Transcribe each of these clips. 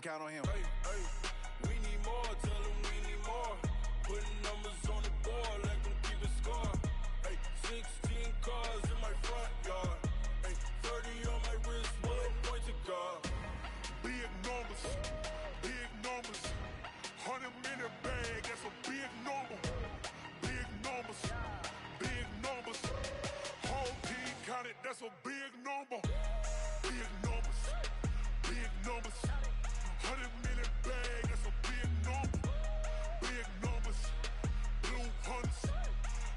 count on him. We need more, tell them we need more. Putting numbers on the board, let them keep it score. 16 cars in my front yard. 30 on my wrist, bullet point to God. Big numbers, big numbers. 100-minute bag, that's a big number. Big numbers, big numbers. Whole team counted, that's a big number. Big numbers, big numbers. 100-minute bag, that's a big number. Big numbers, blue hunts.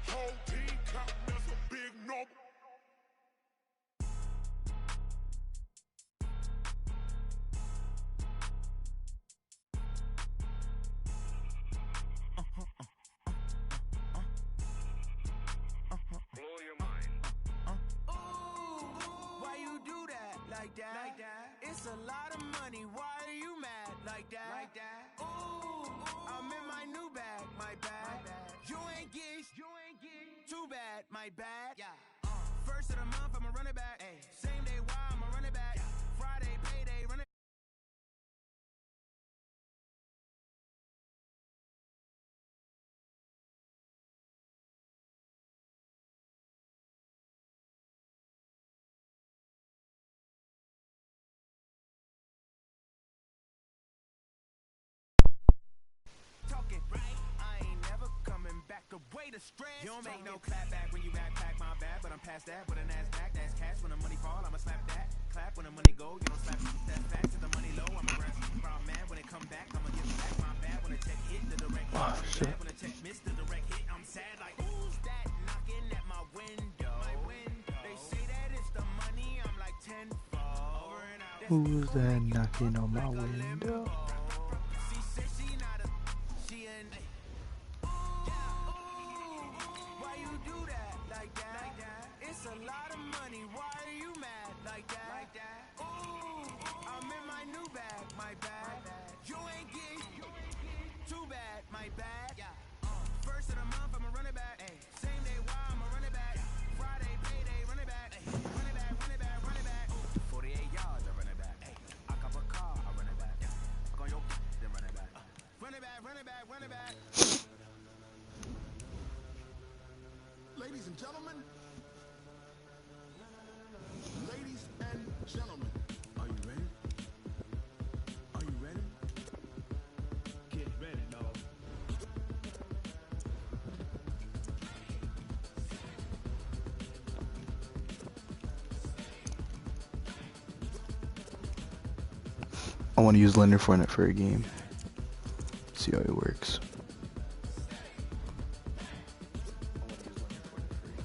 Whole team counting, that's a big number. Blow your mind. Why you do that like that? It's a lot of money. Why are you mad like that? Ooh, I'm in my new bag, my bad. You ain't geek, too bad, my bad. First of the month, I'ma run it back. Same day, why I'ma run it back. Friday, payday, run it. Talking right, I ain't never coming back. The way to stress. You don't make no clap back when you backpack, my bad. But I'm past that with an ass back. That's cash when the money fall. I'ma slap that. Clap when the money go. You don't slap that back to the money low. I'ma grab from man when it come back. I'ma give it back my bad when the check hit the direct hit. Bad when the check missed the direct hit. I'm sad like who's that knocking at my window? They say that it's the money. I'm like tenfold. Over and out. Who's that knocking on my window? She said she not a she an why you do that like that? It's a lot of money. Why are you mad like that? Ooh, I'm in my new bag, my bad. You ain't geek, too bad, my bad. First of the month, I'ma run it back. Same day, why I'ma run it back. Friday, payday, run it back. Run it back, run it back, run it back. 48 yards, I run it back. I cop a car, I run it back. Fuck on your then run it back. Run it back, run it back, run it back. Ladies and gentlemen, ladies and gentlemen, Are you ready? Are you ready? Get ready, dog. I want to use Leonard Fournette for a game. See how it works.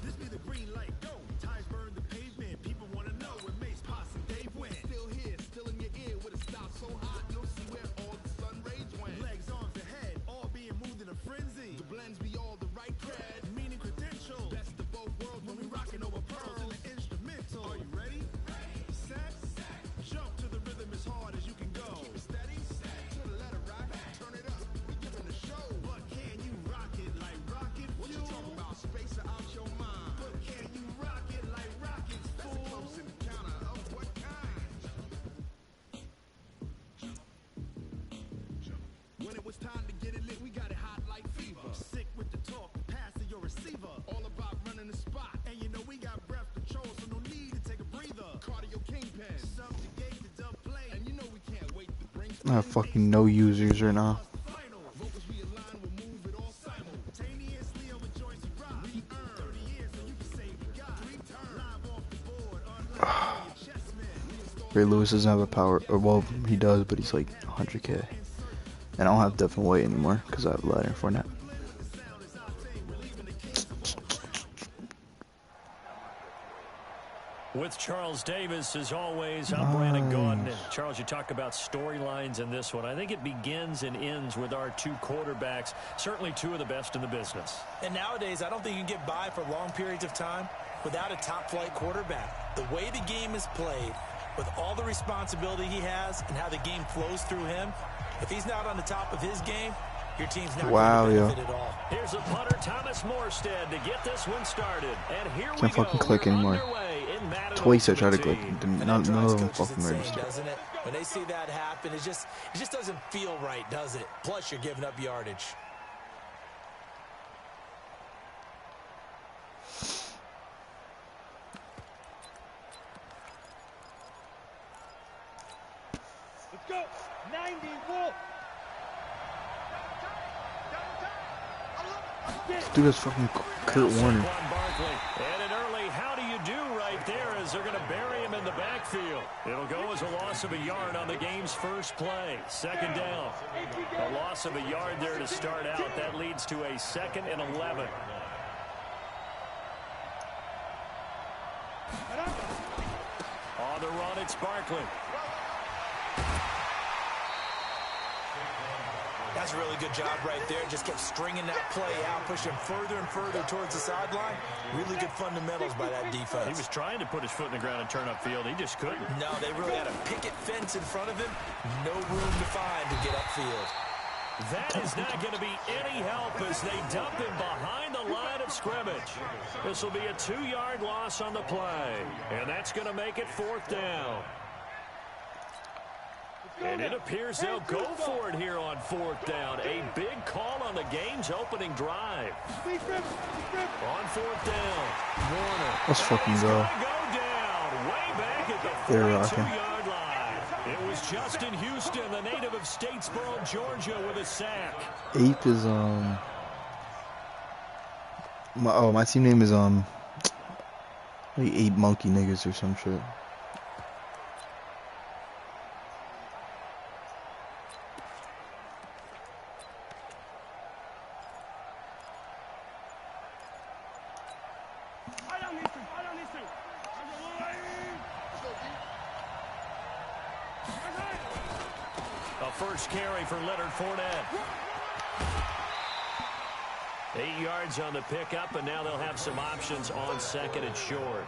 This be the green light, go. Ties burn the pavement. People wanna know where Mace, Posse, and Dave went. still here, still in your ear with a style so hot, you'll see where all the sun rays went. Legs, arms, and head, all being moved in a frenzy. The blends be all the right cred, Meaning credentials. best of both worlds when we rockin' over pearls. in the instrumental. Are you ready? Set. Jump to the rhythm as hard as you can go. Keep it steady, to the letter rock, turn it up, we giving the show. But can you rock it like rocket What you fuel? talking about, space or out your mind? But can you rock it like rockets, That's a fool? close encounter of what kind? When it was time to get it lit, we got it hot like fever. Sick with the talk, pass to your receiver. All about running the spot, And you know we got breath control, so no need to take a breather. cardio kingpin, Subjugate the dub plane. and you know we can't wait to bring I have fucking no users right now. Final. vocals we align, we'll move it all Simultaneously over joints we rock. We earn 30 years, so you can say we got 3 turns. Live off the board, unlike your chest man. Ray Lewis doesn't have a power, or well, he does, but he's like 100k. And I don't have Devin White anymore because I have Leonard Fournette. With Charles Davis, as always, I'm Brandon Gaudin. And Charles, you talk about storylines in this one. I think it begins and ends with our two quarterbacks, certainly two of the best in the business. And nowadays, I don't think you can get by for long periods of time without a top-flight quarterback. The way the game is played, with all the responsibility he has and how the game flows through him, if he's not on the top of his game, your team's not going to benefit at all. Here's a punter, Thomas Morstead, to get this one started. And here we Can't go. fucking click We're anymore. underway in Twice I tried to click, none of them fucking registered. Doesn't it? When they see that happen, it just doesn't feel right, does it? Plus, you're giving up yardage. Let's go. 90 Wolf. Dude, that's fucking Kurt Warner. And an early how do you do right there as they're going to bury him in the backfield. It'll go as a loss of a yard on the game's first play. Second down. A loss of a yard there to start out. That leads to a 2nd and 11. On the run, it's Barkley. That's a really good job right there. Just kept stringing that play out, pushing further and further towards the sideline. Really good fundamentals by that defense. He was trying to put his foot in the ground and turn upfield. He just couldn't. No, they really had a picket fence in front of him. No room to find to get upfield. That is not going to be any help as they dump him behind the line of scrimmage. This will be a 2-yard loss on the play. And that's going to make it 4th down. And it appears they'll go for it here on 4th down. A big call on the game's opening drive. On 4th down, Warner. Let's fucking go. Go down way back at the 42-yard line. It was Justin Houston, the native of Statesboro, Georgia, with a sack. Ape is my team name is like 8 monkey niggas or some shit. First carry for Leonard Fournette. 8 yards on the pickup, and now they'll have some options on 2nd and short.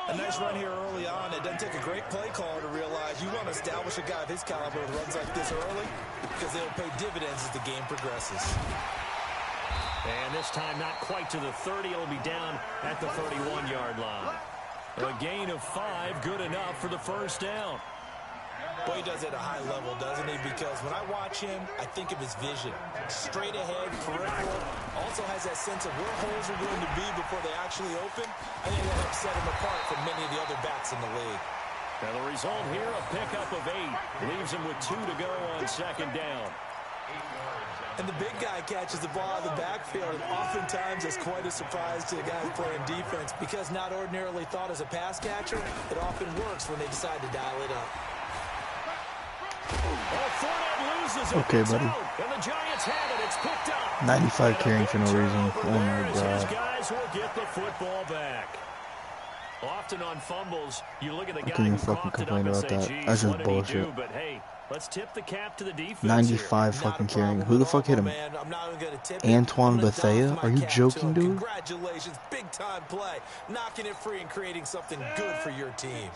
A nice run here early on. It doesn't take a great play caller to realize you want to establish a guy of his caliber with runs like this early because they'll pay dividends as the game progresses. And this time not quite to the 30. It'll be down at the 31-yard line. A gain of 5, good enough for the first down. Well, he does it at a high level, doesn't he? Because when I watch him, I think of his vision. Straight ahead, peripheral. Also has that sense of where holes are going to be before they actually open. I think that helps set him apart from many of the other backs in the league. And the result here, a pickup of 8. Leaves him with 2 to go on 2nd down. And the big guy catches the ball out of the backfield, and oftentimes it's quite a surprise to the guys playing defense because not ordinarily thought as a pass catcher, it often works when they decide to dial it up. Okay, buddy. And the Giants have it. It's picked up. 95 carrying for no reason. Oh my god. Guys will get the football back. Often on fumbles, you look at the guy I can't even who fucking coughed it up complain and about say, that. geez, That's just what did he bullshit. do? But hey, let's tip the cap to the defense 95 here. fucking carrying. Who the fuck hit him? Antoine Bethea? Are you joking, dude? Congratulations, big time play. Knocking it free and creating something good for your team.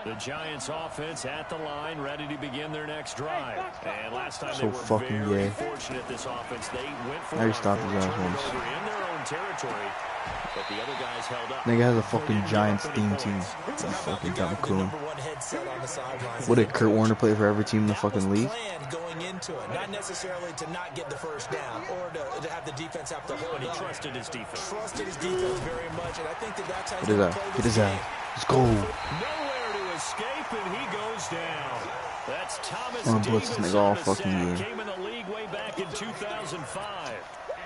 The Giants offense at the line, ready to begin their next drive. And last time So they were fucking very gay. fortunate, this offense. They went for I already stopped his ass once. in their own territory, but the other guys held up. Nigga has a fucking Giants theme team. You fucking dumb coon. What did Kurt Warner play for every team in the fucking league? Going into it, not necessarily to not get the first down or to have the defense have to hold But he up. trusted his defense. Trusted his defense very much, and I think that's how Get his ass. Get his ass. Let's go. Nowhere to escape, and he goes down. That's Thomas I'm gonna blitz this nigga all fucking game. Came in the league way back in 2005.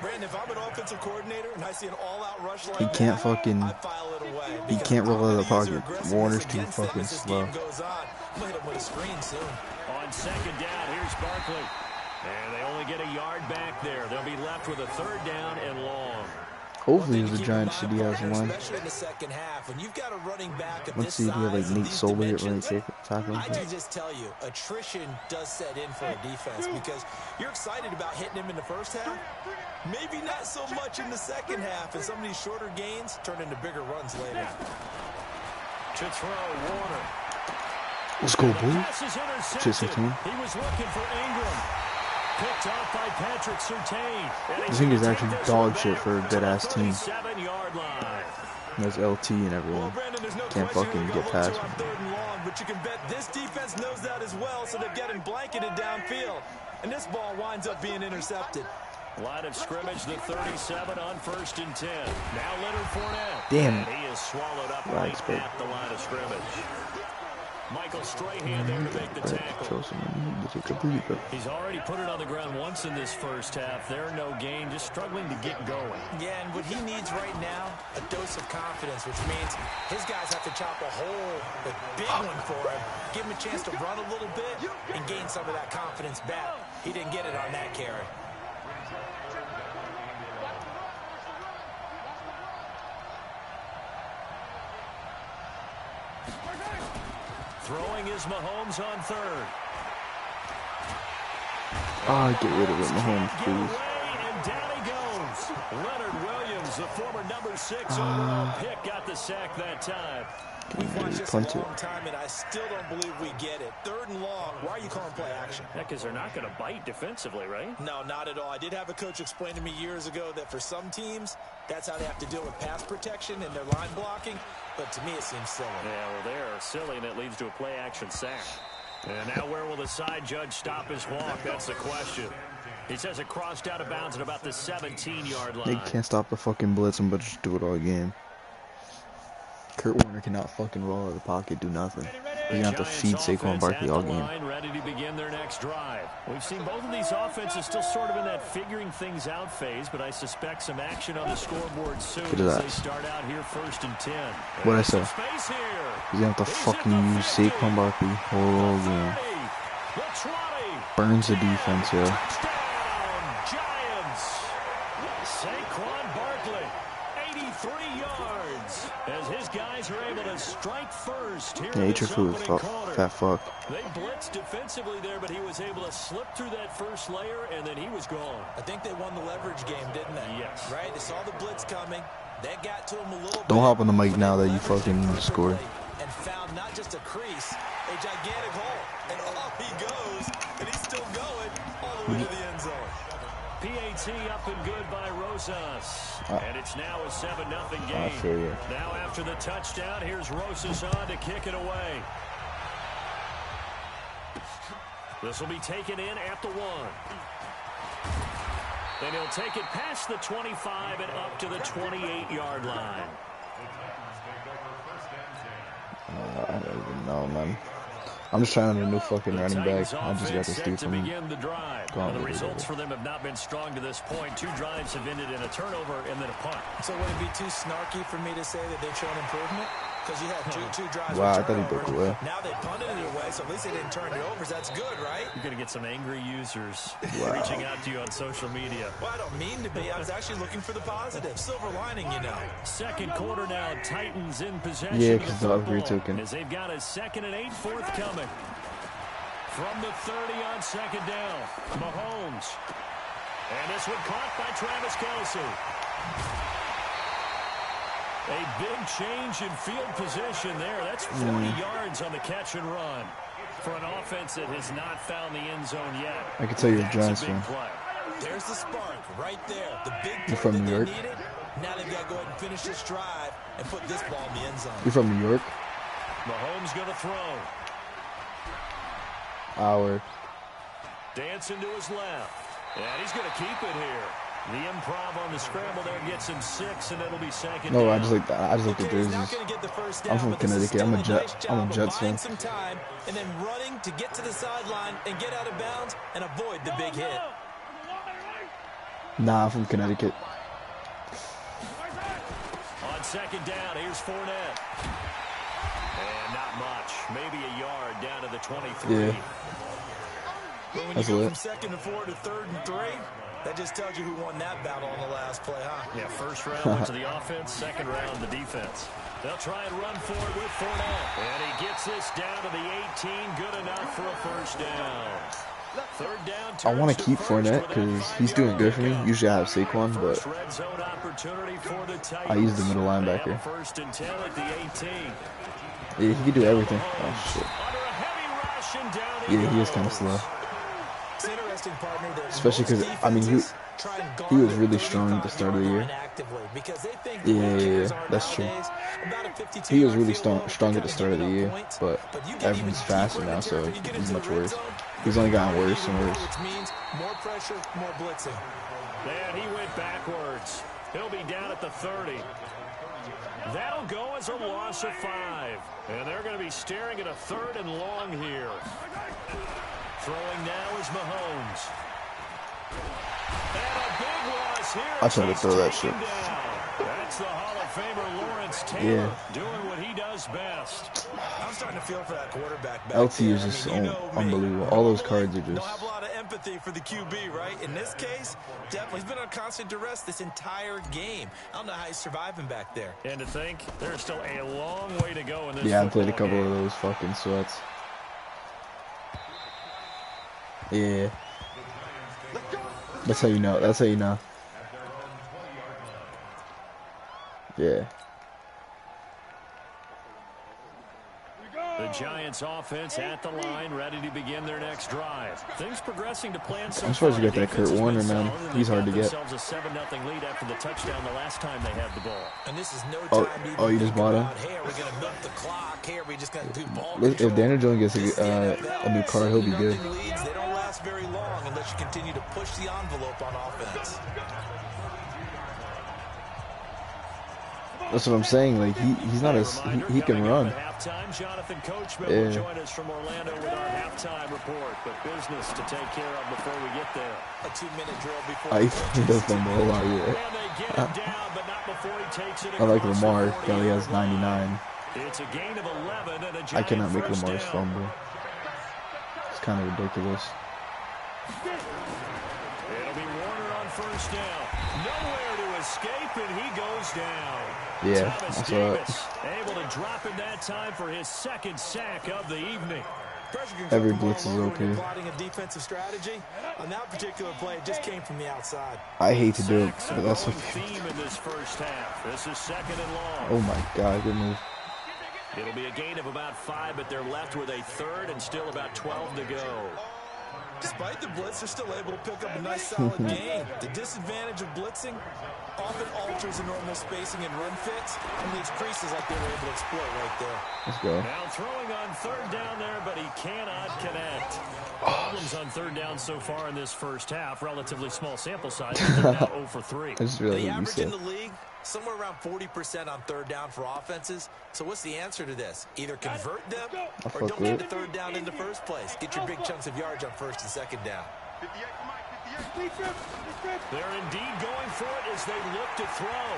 Brandon, if I'm an offensive coordinator and I see an all-out rush like He can't that, fucking. I file it away. He can't roll out of the pocket. Warner's too Against them fucking as this slow. game goes on. I'm gonna hit him with a screen soon. On 2nd down, here's Barkley. And they only get a yard back there. They'll be left with a 3rd down and long. Hopefully the Giants should be out one. Especially in the second half, when you've got a running back of Let's this see if you have like size and Nate these Solberg at dimensions, running tackle. I can just tell you, attrition does set in for a defense because you're excited about hitting him in the first half. Maybe not so much in the second half, and some of these shorter gains turn into bigger runs later. To throw, Warner. Let's go, boy. Pass is intercepted. He was looking for Ingram. Picked off by Patrick Surtain. This thing is actually dog shit for a good-ass team. 7-yard line. There's LT and everyone. Well, Brandon, there's no Can't question fucking who get got past you on me. 3rd and long, but you can bet this defense knows that as well, so they're getting blanketed downfield. And this ball winds up being intercepted. Line of scrimmage, the 37 on 1st and 10. Now Leonard Fournette. Damn. And he is swallowed up Right, right but- at the line of scrimmage. Michael Strahan there to make the tackle. He's already put it on the ground once in this first half. There, no gain, just struggling to get going. Yeah, and what he needs right now, a dose of confidence, which means his guys have to chop a hole, a big one for him, give him a chance to run a little bit, and gain some of that confidence back. He didn't get it on that carry. Throwing is Mahomes on 3rd. Get rid of it, Mahomes, Get please. away, and down he goes. Leonard Williams, the former number 6 overall pick, got the sack that time. We've watched this a Punt it. long time, and I still don't believe we get it. 3rd and long, why are you calling play action? Because they're not going to bite defensively, right? No, not at all. I did have a coach explain to me years ago that for some teams, that's how they have to deal with pass protection and their line blocking. But to me, it seems silly. Yeah, well, they're silly, and it leads to a play-action sack. And now where will the side judge stop his walk? That's the question. He says it crossed out of bounds at about the 17-yard line. They can't stop the fucking blitz, but just do it all again. Kurt Warner cannot fucking roll out of the pocket, do nothing. You're gonna have to feed Saquon Barkley all game. Ready to begin their next drive. We've seen both of these offenses still sort of in that figuring things out phase, but I suspect some action on the scoreboard soon as they start out here 1st and 10. What'd I say? Space here. He's gonna have to fucking use Saquon Barkley whole game. The 20. Burns the defense, yo. Touchdown, Giants. Saquon Barkley, 83 yards, as his guys are able to strike first here Yeah, in eat your this food, opening quarter. fat fuck. They blitzed defensively there, but he was able to slip through that first layer, and then he was gone. I think they won the leverage game, didn't they? Yes. Right? They saw the blitz coming. That got to him a little bit. Don't hop on the mic now that you Leveraged fucking it scored. and found not just a crease, a gigantic hole. And off he goes, and he's still going all the way to the end zone. PAT up and good by Rosas. And it's now a 7-0 game. feel you. Now after the touchdown, here's Rosas on to kick it away. This will be taken in at the 1. And he'll take it past the 25 and up to the 28-yard line. I don't even know, man. I'm just trying on a new fucking running back. I just got this dude from begin the drive. Well, the results for them have not been strong to this point. 2 drives have ended in a turnover and then a punt. So would it be too snarky for me to say that they've shown improvement? Because you had two drives. Wow, I with thought he turnovers. broke away. Now they punted it away, so at least they didn't turn it over. That's good, right? You're going to get some angry users Wow. reaching out to you on social media. Well, I don't mean to be. I was actually looking for the positive. Silver lining, you know. Second quarter now, Titans in possession. Yeah, of because the the football, upgrade token. as they've got a 2nd and 8 forthcoming. From the 30 on 2nd down, Mahomes. And this one caught by Travis Kelce. A big change in field position there. That's 40 yards on the catch and run for an offense that has not found the end zone yet. I can tell you're a That's Giants big fan. play. There's the spark right there. The big You play from that New they York? needed. Now they've got to go ahead and finish this drive and put this ball in the end zone. You from New York? Mahomes going to throw. Our. Dancing to his left. And he's going to keep it here. The improv on the scramble there gets him 6, and it'll be 2nd No, down. I just like that. I just like the Okay, he's not jerseys. gonna get the first I'm down, from but this is Connecticut. I'm a still Jet. nice I'm a job of Jets buying fan. some time and then running to get to the sideline and get out of bounds and avoid the big hit. Nah, I'm from Connecticut. On 2nd down, here's Fournette. And not much. Maybe a yard down to the 23. Yeah. But when That's you go lit. from 2nd and 4 to 3rd and 3, that just tells you who won that battle on the last play, huh? Yeah, first round went to the offense, 2nd round the defense. They'll try and run for it with Fournette. And he gets this down to the 18. Good enough for a first down. 3rd down. I want turns to keep first Fournette with a because he's doing good for me. Usually I have Saquon, First but red zone opportunity for the Titans. I use the middle They have linebacker. a 1st and 10 at the 18. yeah, he can do everything. Oh shit. Under a heavy rush and down he Yeah, he is goes. kind of slow. It's interesting interesting, partner, that Especially because, I mean, he was really strong at the start of the year. Yeah, that's true. He was really strong at the start of the year, but everyone's faster now, so he's much worse. He's only gotten worse and worse. Which means more pressure, more blitzing. And he went backwards. He'll be down at the 30. That'll go as a loss of 5. And they're going to be staring at a 3rd and long here. Throwing now is Mahomes. And a big loss here. I tried to throw that shit. That's the Hall of Famer Lawrence Taylor doing what he does best. I'm starting to feel for that quarterback back LT there. is just unbelievable. All those cards are Don't just... have a lot of empathy for the QB, right? In this case, definitely he's been on constant duress this entire game. I don't know how he's surviving back there. And to think, there's still a long way to go in this Yeah, I played a couple game. of those fucking sweats. Yeah. That's how you know. That's how you know. Yeah. The Giants offense at the line, ready to begin their next drive. Things progressing to plan so I'm surprised you got that Kurt Warner, man. He's hard to get. Themselves a 7-0 lead after the touchdown the last time they had the ball. And this is no time to you just bought him? Hey, are we going to milk the clock? Hey, are we just going to do ball If control? Daniel Jones gets a new car, he'll be good. Leads, they don't last very long unless you continue to push the envelope on offense. That's what I'm saying. Like he's not as he can run. Halftime, Jonathan Coachman Yeah. will join us from Orlando with our halftime report. But business to take care of before we get there. A 2-minute drill before He does fumble a lot, And yeah. they get him down, but not before he takes it. I like across Lamar. the He only has 40. 99. It's a gain of 11 and a I giant cannot make first Lamar's down. fumble. It's kind of ridiculous. It'll be Warner on first down. Nowhere to escape, and he goes down. Yeah, Thomas that's Davis able to drop in that time for his 2nd sack of the evening. Every blitz is okay. Plotting a defensive strategy. On that particular play, it just came from the outside. I hate to do it, but that's what. Theme in this first half. This is 2nd and long. Oh my God, good move. It'll be a gain of about 5, but they're left with a 3rd and still about 12 to go. Despite the blitz, they're still able to pick up a nice solid gain. The disadvantage of blitzing often alters the normal spacing and run fits and leaves creases like they were able to exploit right there. Let's go. Now throwing on 3rd down there, but he cannot connect. Problems on 3rd down so far in this first half. Relatively small sample size. They're now 0 for 3. I just realized The what you average said. in the league, somewhere around 40% on 3rd down for offenses. So what's the answer to this? Either convert them or fuck don't with get the 3rd down in the first place. Get your big chunks of yards on 1st and 2nd down. They're indeed going for it as they look to throw.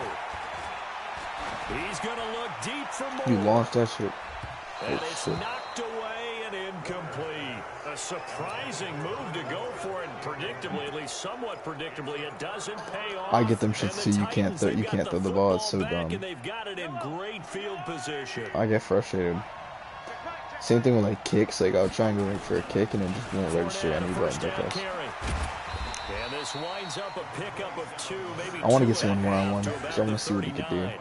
He's going to look deep for more. You launched that shit. And Oh, it's shit. knocked away and incomplete. A surprising move to go for it. Predictably, at least somewhat predictably, it doesn't pay off. I get them shits And too. the You can't Titans, you they've can't got throw the ball. It's so football back, dumb. And they've got it in great field position. I get frustrated. Same thing with like kicks. Like I'll try and go for a kick and it just won't register any buttons. I press. And this winds up a pickup of 2, maybe I want to 2 get someone and a half one-on-one to because I about want the to see what he could do. 39.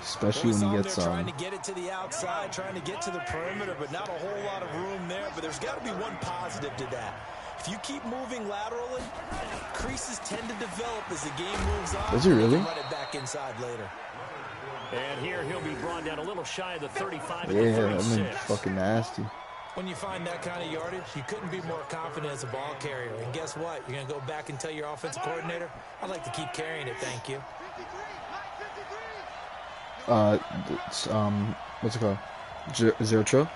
Especially when he gets trying to get it to the outside, trying to get to the perimeter, but not a whole lot of room there. But there's got to be one positive to that. If you keep moving laterally, creases tend to develop as the game moves on. Does he really? You can run it back inside later. And here he'll be brought down a little shy of the 35 Yeah, and the I mean 36. fucking nasty. When you find that kind of yardage, you couldn't be more confident as a ball carrier. And guess what? You're going to go back and tell your offensive coordinator, I'd like to keep carrying it, thank you. It's, what's it called? Zero Trill?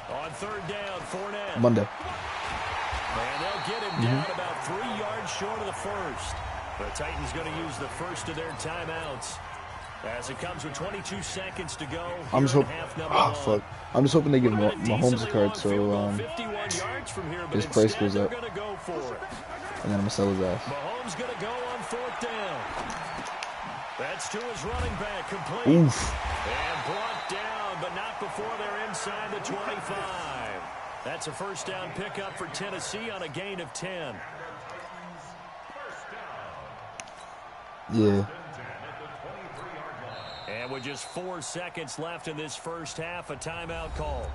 On 3rd down, Fournette. Monday. And they'll get him down about 3 yards short of the 1st. The Titans going to use the first of their timeouts. As it comes with 22 seconds to go. I'm just hoping. Oh, Fuck. I'm just hoping they give Mahomes a card so his price goes up. Go for it. And then I'm gonna sell his ass. Mahomes going to go on 4th down. That's to his running back, complete. Oof. And brought down, but not before they're inside the 25. That's a 1st down pickup for Tennessee on a gain of 10. Yeah. And with just 4 seconds left in this first half, a timeout call.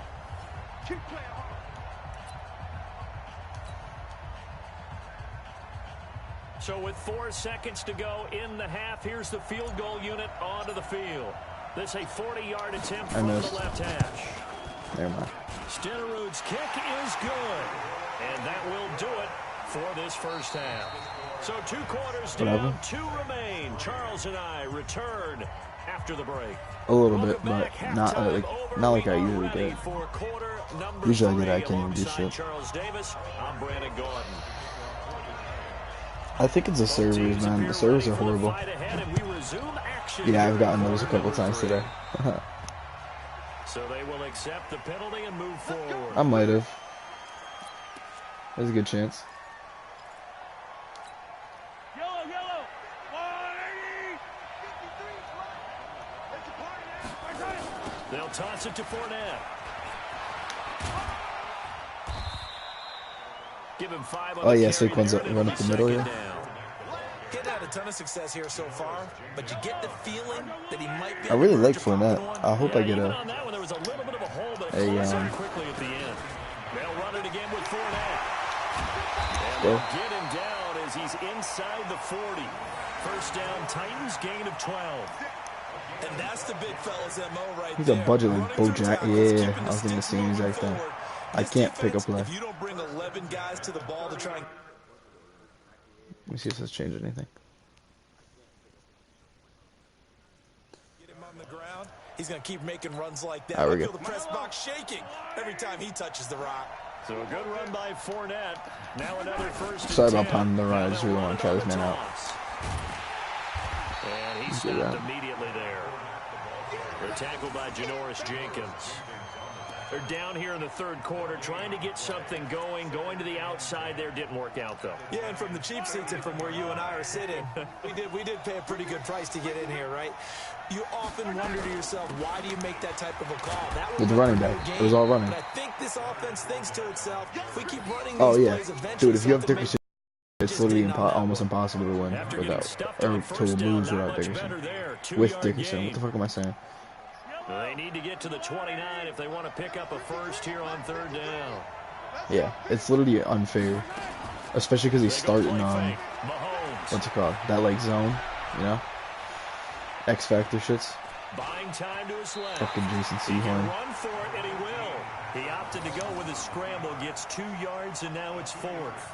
So with 4 seconds to go in the half, here's the field goal unit onto the field. This a 40-yard attempt from the left hash. Never mind. Stenerud's kick is good. And that will do it for this first half. So 2 quarters down, 2 remain. Charles and I return after the break. A little bit, but not like I usually get. Usually I can't even do shit. Charles Davis, I'm Brandon Gordon. I think it's the servers, man. The servers are horrible. Yeah, I've gotten those a couple times today. So they will accept the penalty and move forward. I might have. There's a good chance. Yellow. They'll toss it to Fournette. Give him 5 on oh yeah, Saquon's run up the middle here. He's had a ton of success here so far, but you get the feeling that he might be. I really like Fournette. I hope I get a quickly at the end. They'll run it again with Fournette. Go. Get him down as he's inside the 40. First down, Titans, gain of 12. And that's the big fella's MO right He's there. a budget like Bojack. Yeah, I was thinking the same exact thing. I can't pick up play. If you don't bring 11 guys to the ball to try and... Let me see if this changed anything. Get him on the ground. He's going to keep making runs like that. There we I go. feel the press box shaking every time he touches the rock. So a good run by Fournette. Now another first. Sorry about pounding the ride. I just really want to try this man out. And he's stopped immediately there. They're tackled by Janoris Jenkins. They're down here in the third quarter, trying to get something going. Going to the outside there didn't work out, though. Yeah, and from the cheap seats and from where you and I are sitting, we did pay a pretty good price to get in here, right? You often wonder to yourself, why do you make that type of a call? That With the running back. It was all running. But I think this offense thinks to itself, if we keep running Oh, these yeah. plays, eventually Dude, if you have something Dickerson, it's literally almost impossible to win without, or to lose without Dickerson. With Dickerson. What the fuck am I saying? They need to get to the 29 if they want to pick up a first here on third down. Yeah, it's literally unfair. Especially because he's starting on, what's it called? That, like, zone, you know? X Factor shits. Buying time to his left. Fucking Jason He can Sehorn. run for it, and he will. He opted to go with a scramble, gets 2 yards, and now it's 4th.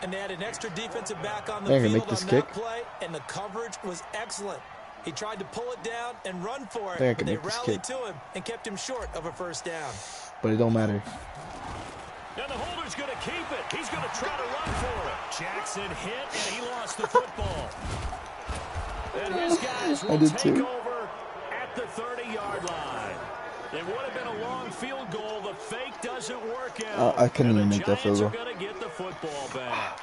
And they had an extra defensive back on the They're gonna field make this on kick. that play, and the coverage was excellent. He tried to pull it down and run for it, They're but gonna they make this rallied kick. to him and kept him short of a first down. But it don't matter. And the holder's going to keep it. He's going to try to run for it. Jackson hit, and he lost the football. And his guys will take over at the 30-yard line. It would have been a long field goal. The fake doesn't work out. I couldn't even make that field goal. The Giants are going to get the football back.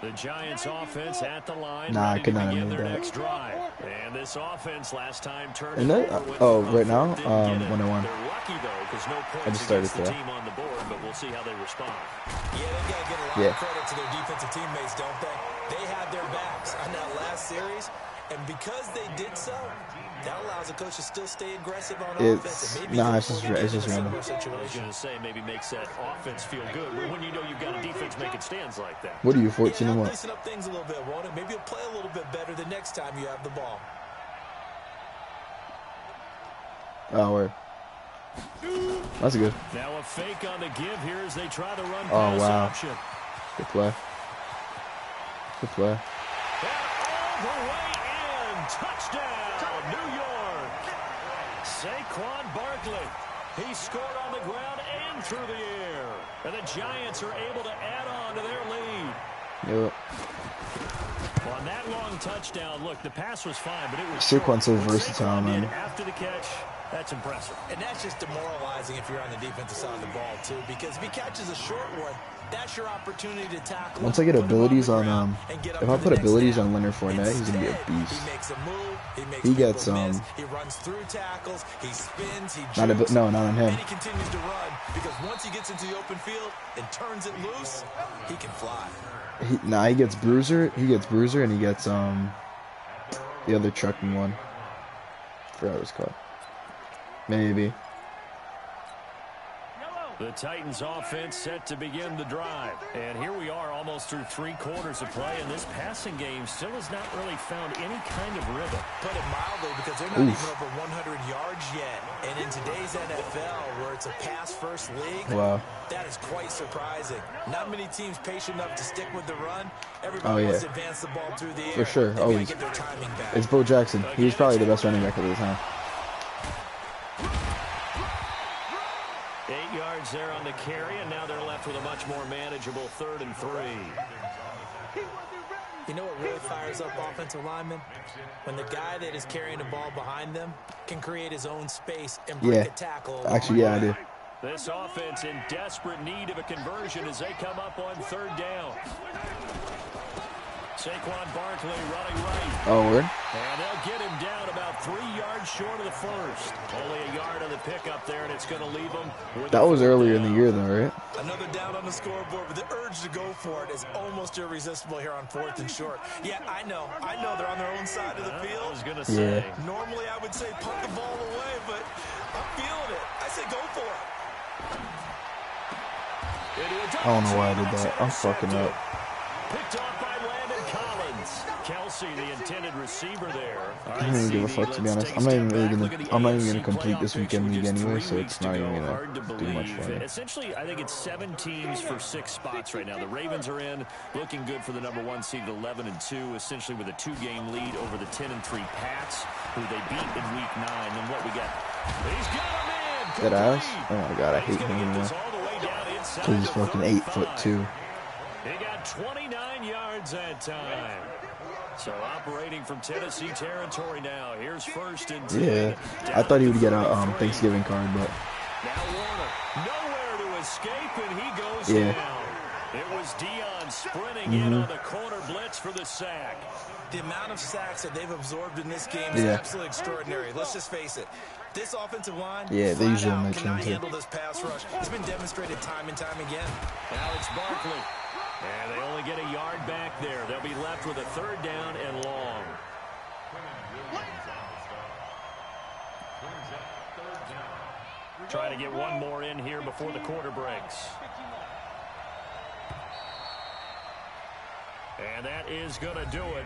The Giants offense at the line. Nah, I could not have begin made their that. next drive. And this offense last time turned And that, right now, 101. They're lucky though, because no points started against the there. team on the board, but we'll see how they respond. Yeah, they got to get a lot of credit to their defensive teammates, don't they? They had their backs on that last series, and because they did so, that allows a coach to still stay aggressive on offense. It's just random. I was going to say, maybe makes that offense feel good when you know you've got a defense making stands like that. What are you, 14 and what? Loosen up things a little bit, won't it? Maybe you'll play a little bit better the next time you have the ball. Oh, word. That's good. Now a fake on the give here as they try to run Oh, pass wow. option. Good play. Good play. And all the way in. Touchdown, New York. Saquon Barkley. He scored on the ground and through the air. And the Giants are able to add on to their lead. Yep. On that long touchdown, look, the pass was fine, but it was Saquon's so short. What versatile, Saquon man. did after the catch, that's impressive. And that's just demoralizing if you're on the defensive side of the ball, too, because if he catches a short one, that's your opportunity to tackle. Once I get abilities on, if I put abilities on Leonard Fournette, he's going to be a beast. He makes a move, he makes He gets, people miss, he runs through tackles, he spins, he not jukes, no, not on him. and he continues to run, because once he gets into the open field and turns it loose, he can fly. He gets Bruiser, and he gets, the other trucking one. Forgot what it's called. Maybe. The Titans offense set to begin the drive. And here we are almost through 3 quarters of play, and this passing game still has not really found any kind of rhythm. Put it mildly, because they're not even over 100 yards yet. And in today's NFL, where it's a pass-first league, that is quite surprising. Not many teams patient enough to stick with the run. Everybody wants to advance the ball through the air. For sure, always. Get their timing back. It's Bo Jackson. He was probably the best running back of the time. 8 yards there on the carry, and now they're left with a much more manageable 3rd and 3. You know what really fires up offensive linemen? When the guy that is carrying the ball behind them can create his own space and break a tackle. Actually, I do. This offense in desperate need of a conversion as they come up on 3rd down. Saquon Barkley running right. Oh, word. And they'll get him down about 3 yards short of the first. Only a yard on the pickup there, and it's going to leave him with that was earlier in the year, though, right? Another down on the scoreboard, but the urge to go for it is almost irresistible here on 4th and short. Yeah, I know they're on their own side of the field. I was going to say. Normally I would say punt the ball away, but I'm feeling it. I say go for it. I don't know why I did that. I'm fucking up. Picked off by Landon Collins. Kelsey, the intended receiver there. I don't even give a fuck, to be honest. I'm not even gonna complete this weekend league anyway, so it's not even gonna do much for me. Essentially, I think it's 7 teams for 6 spots right now. The Ravens are in, looking good for the #1 seed, 11-2, essentially with a 2-game lead over the 10-3 Pats, who they beat in Week 9. And what we got? He's got him in. That ass? Oh my god, I hate him anymore. Because he's fucking 8'2". He got 29 yards that time. So operating from Tennessee territory now. Here's 1st and 10. Yeah, I thought he would get a Thanksgiving card, but now Warner nowhere to escape, and he goes down. It was Dion sprinting in on the corner blitz for the sack. The amount of sacks that they've absorbed in this game is absolutely extraordinary. Let's just face it. This offensive line they usually mention cannot handle this pass rush. It's been demonstrated time and time again. Now it's Barkley. And they only get a yard back there. They'll be left with a 3rd down and long. Trying to get one more in here before the quarter breaks. And that is going to do it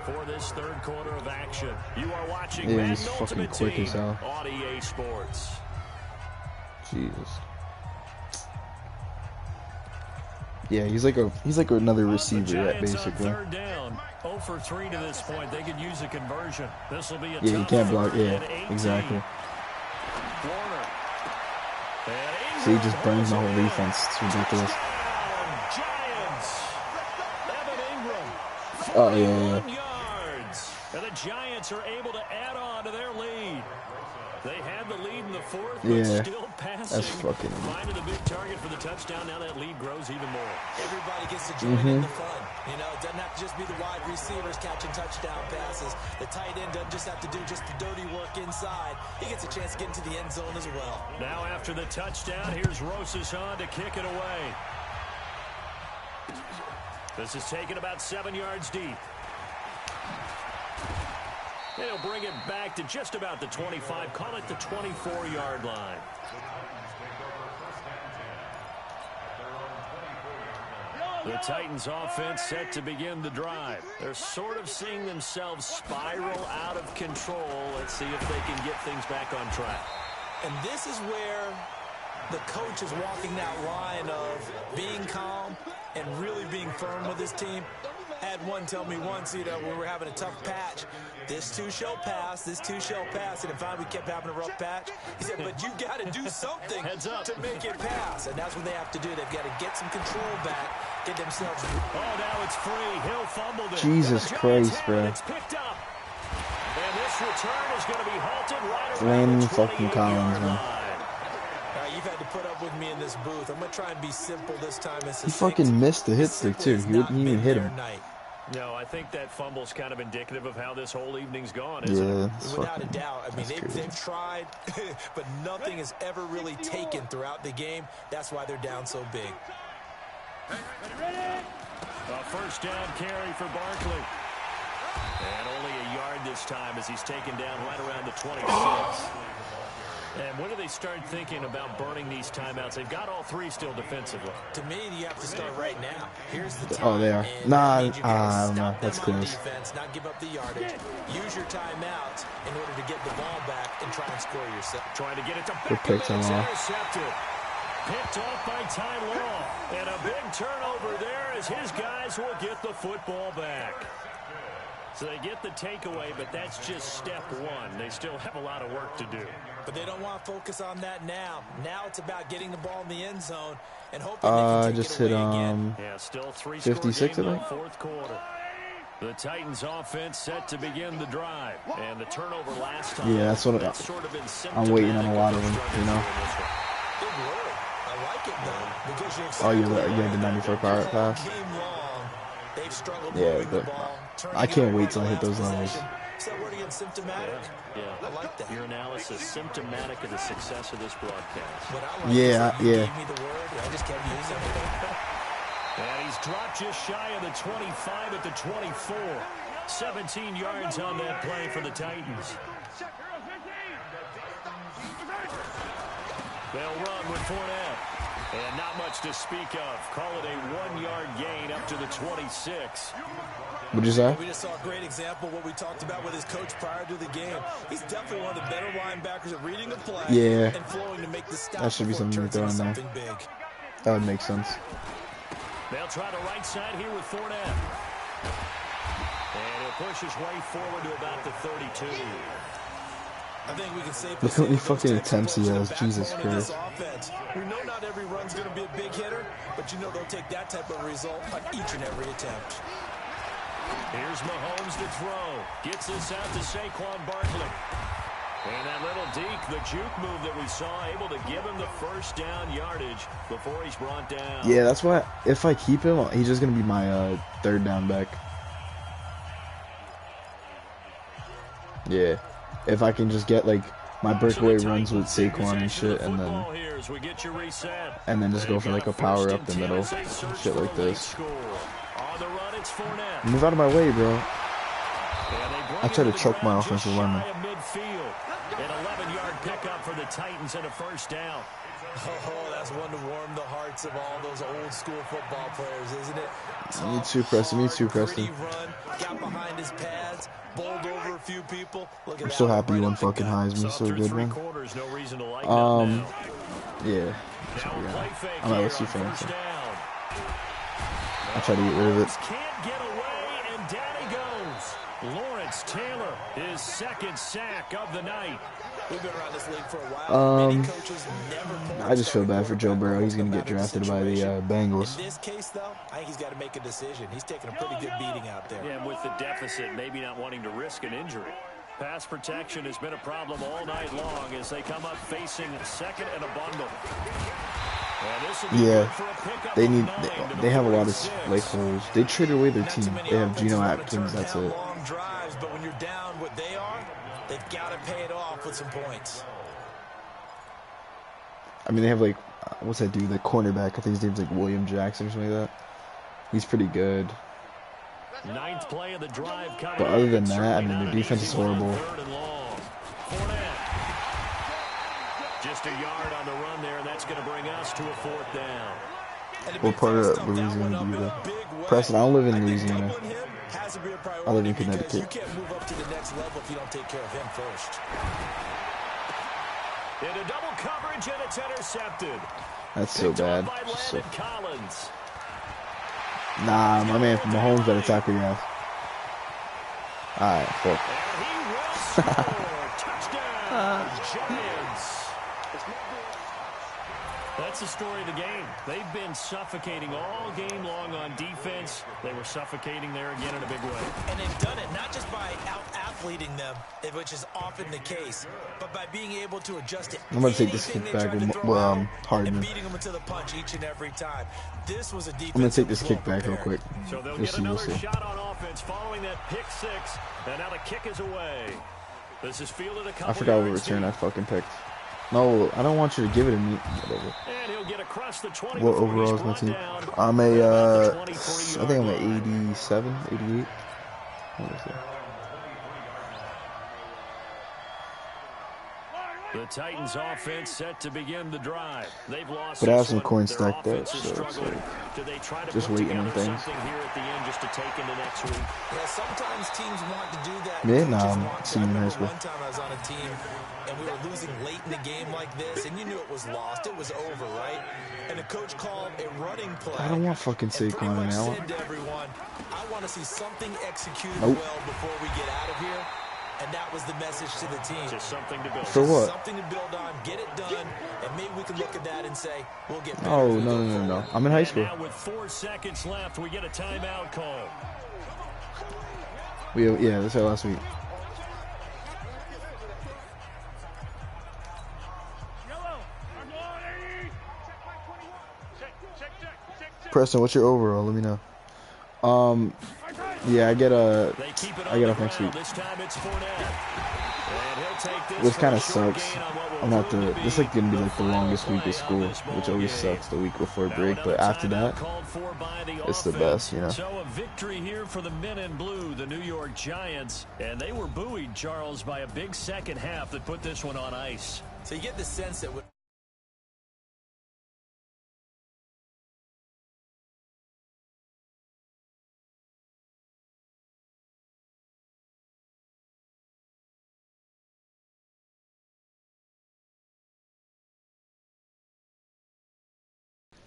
for this 3rd quarter of action. You are watching Madden Ultimate Team on EA Sports. Jesus. Yeah, he's like another receiver, right, basically. 3rd down. 0 for 3 to this point. They could use a conversion. This will be a he can't block. Yeah, exactly. So he just burns the whole defense. It's ridiculous. Oh, yeah. Yards. And the Giants are able to add on to their lead. They had the lead in the 4th, but still passing. That's fucking... Finding a big target for the touchdown. Now that lead grows even more. Everybody gets to join in the fun. You know, it doesn't have to just be the wide receivers catching touchdown passes. The tight end doesn't just have to do just the dirty work inside. He gets a chance to get into the end zone as well. Now after the touchdown, here's Rosas on to kick it away. This is taken about 7 yards deep. They'll bring it back to just about the 25. Call it the 24-yard line. The Titans offense set to begin the drive. They're sort of seeing themselves spiral out of control. Let's see if they can get things back on track. And this is where the coach is walking that line of being calm and really being firm with his team. I had one tell me once, when we were having a tough patch, this too shall pass, this too shall pass. And finally we kept having a rough patch. He said, but you got to do something to make it pass. And that's what they have to do. They've got to get some control back, get themselves. Oh, now it's free. Hill fumbled it. Jesus Christ, bro. It's picked up. And this return is going to be halted right around Landon the fucking Collins, man. You've had to put up with me in this booth. I'm going to try and be simple this time. He fucking missed the hit stick, too. He didn't even hit him. No, I think that fumble's kind of indicative of how this whole evening's gone, isn't it? Without a doubt. I mean, they've tried, but nothing has ever really taken throughout the game. That's why they're down so big. A 1st down carry for Barkley. And only a yard this time as he's taken down right around the 26. And when do they start thinking about burning these timeouts? They've got all three still defensively. To me, you have to start right now. Here's the time. Oh, they are. Nah, I don't know. That's close. Defense, not give up the yardage. Use your timeouts in order to get the ball back and try and score yourself. Trying to get it to Good pick, Ty Law. Intercepted. Picked off by Ty Law. And a big turnover there as his guys will get the football back. So they get the takeaway, but that's just step one. They still have a lot of work to do. But they don't want to focus on that now. Now it's about getting the ball in the end zone and hoping they can take just it hit away again. Yeah, still 56 in the I think. fourth quarter. The Titans offense set to begin the drive. And the turnover last time. Yeah, that's what sort of been I'm waiting on a lot of them, you know. Big word. I like it, though. Because Oh, you had the 94 power pass? They've struggled Yeah, moving the but ball, I can't wait till I hit those levels. Is that word again symptomatic? Yeah. I like that. Your analysis symptomatic of the success of this broadcast. What I like Yeah, is that you yeah. gave me the word, I just kept using it. And he's dropped just shy of the 25 at the 24. 17 yards on that play for the Titans. They'll run with Fournette. And not much to speak of. Call it a 1-yard gain up to the 26. What'd you say? We just saw a great example of what we talked about with his coach prior to the game. He's definitely one of the better linebackers at reading the play and flowing to make the stop. That should be something to throw in there. Big. That would make sense. They'll try the right side here with Fournette. And he'll push his way forward to about the 32. I think we can safely Look how many fucking attempts he has. Jesus Christ. We know not every run's going to be a big hitter, but you know they'll take that type of result on each and every attempt. Here's Mahomes to throw. Gets this out to Saquon Barkley. And that little deke, the juke move that we saw, able to give him the first down yardage before he's brought down. Yeah, that's why if I keep him, he's just going to be my third down back. Yeah. If I can just get, like, my breakaway runs with Saquon and shit, and then just go for, like, a power up the middle, shit like this. Move out of my way, bro. I try to choke my offensive lineman. An 11-yard pickup for the Titans and a first down. Oh, that's one to warm the hearts of all those old school football players, isn't it? Me too, Preston. Me too, Preston. Run, got behind his pads, bowled over a few people. Look at I'm so happy you won fucking Heisman. So good, man. Yeah. I'm an LSU fan. So I try to get rid of it. Can't get away, and down he goes. Lawrence Taylor, his second sack of the night. We've been around this league for a while. Many coaches never I just feel bad for Joe Burrow. He's going to get drafted by the Bengals. In this case, though, I think he's got to make a decision. He's taking a pretty good beating out there. Yeah, and with the deficit, maybe not wanting to risk an injury. Pass protection has been a problem all night long as they come up facing second and a bundle. Yeah, they have a lot of like holes. They traded away their team. They have Geno Atkins, that's it. Long drives, but when you're down what they are, they've got to pay it off with some points. I mean, they have like, what's that dude, the cornerback? I think his name's like William Jackson or something like that. He's pretty good. Ninth play of the drive coming. But other than that, I mean, their defense is horrible. Just a yard on the run there, and that's going to bring us to a fourth down. What part of Louisiana do you live? Preston, I don't live in Louisiana. I live in Connecticut. You can't move up to the next level if you don't take care of him first. Into double coverage, and it's intercepted. That's so bad. So... Collins. Nah, my man from Mahomes better tackle your ass. Alright, fuck. And he will score. Touchdown, Giants. That's the story of the game. They've been suffocating all game long on defense. They were suffocating there again in a big way. And they've done it not just by out-athleting them, which is often the case, but by being able to adjust it. I'm going to take this kick back with Hardman. Beating them into the punch each and every time. This was a defense. I'm going to take this kick back real quick. So they'll get another shot on offense following that pick six. And now the kick is away. This is fielded a couple. I forgot what return I fucking picked. No, I don't want you to give it to me. Whatever. And he'll get across the 20. What overall is my team? I'm a, I think I'm an 87, 88. What is that? The Titans offense set to begin the drive. They've lost. But I have some one. coins Their stacked up, offense is so it's struggling. like Do they try to just put waiting on together things. something here at the end just to take into next week? Yeah, sometimes teams want to do that. Yeah, Coaches nah, I'm want to. I senior in high remember school. one time I was on a team and we were losing late in the game like this, and you knew it was lost. It was over, right? And the coach called a running play. I don't want fucking and pretty Saquon much now. said to everyone, I want to see something executed Nope. well before we get out of here. And that was the message to the team. Just something to build. For what? Something to build on, get it done, and maybe we can look at that and say, we'll get better. Oh, no. I'm in high school. Now with 4 seconds left, we get a timeout call. Yeah, that's our last week. Preston, what's your overall? Let me know. Yeah, I get off next week. This time it's Fournette. And he'll take this Which for kind a of short sucks. gain on what will I'm not prove to this is like gonna be like the longest week of school, which always sucks the week before break. But after that, it's the best, you know. So a victory here for the men in blue, the New York Giants, and they were buoyed, Charles, by a big second half that put this one on ice. So you get the sense that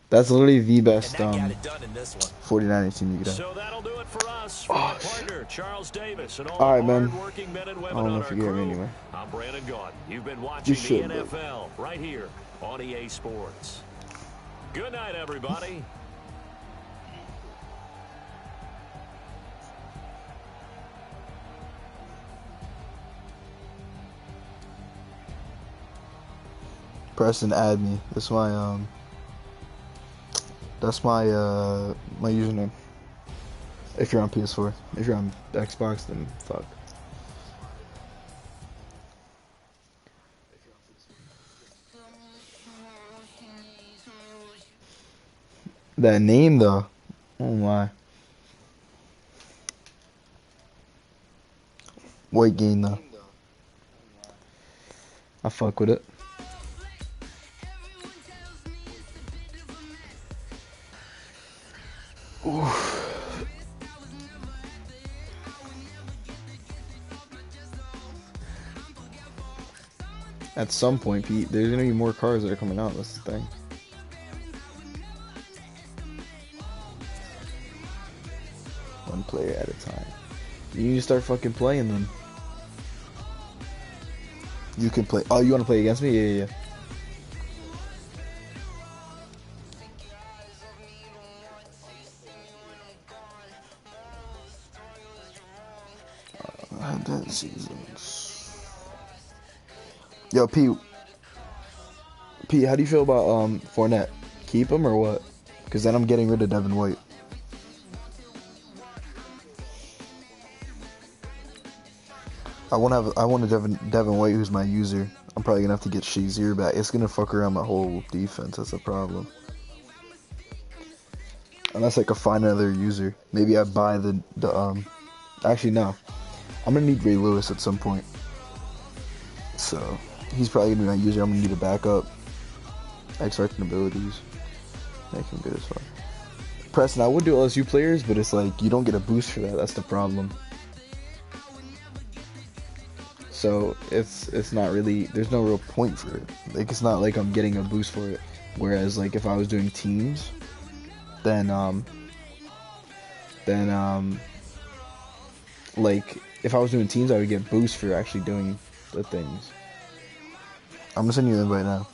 that's literally the best got it done in this one. 49ers team you could have. So that'll do it for us. For my partner, Charles Davis, and all All right, the man. hard-working men and women I don't know on if our you hear me crew. anyway. I'm Brandon Gaudin. You've been watching should, the bro. NFL right here on EA Sports. Good night, everybody. Preston, add me. That's my my username. If you're on PS4, if you're on Xbox, then fuck. That name though, oh my. White game though. I fuck with it. At some point, Pete, there's gonna be more cars that are coming out. That's the thing. One player at a time. You need to start fucking playing them. You can play. Oh, you want to play against me? Yeah. I had that seasons. Yo, Pete, how do you feel about Fournette? Keep him or what? Because then I'm getting rid of Devin White. I want a Devin White who's my user. I'm probably gonna have to get Shazier back. It's gonna fuck around my whole defense. That's a problem. Unless I could find another user. Maybe I buy the Actually no. I'm gonna need Ray Lewis at some point. So he's probably gonna be my user. I'm gonna need a backup. X-Arcing abilities. Make him good as fuck. Preston, I would do LSU players, but it's like you don't get a boost for that. That's the problem. So it's not really, there's no real point for it. Like it's not like I'm getting a boost for it. Whereas like if I was doing teams, then like if I was doing teams, I would get boost for actually doing the things. I'm gonna send you an invite now.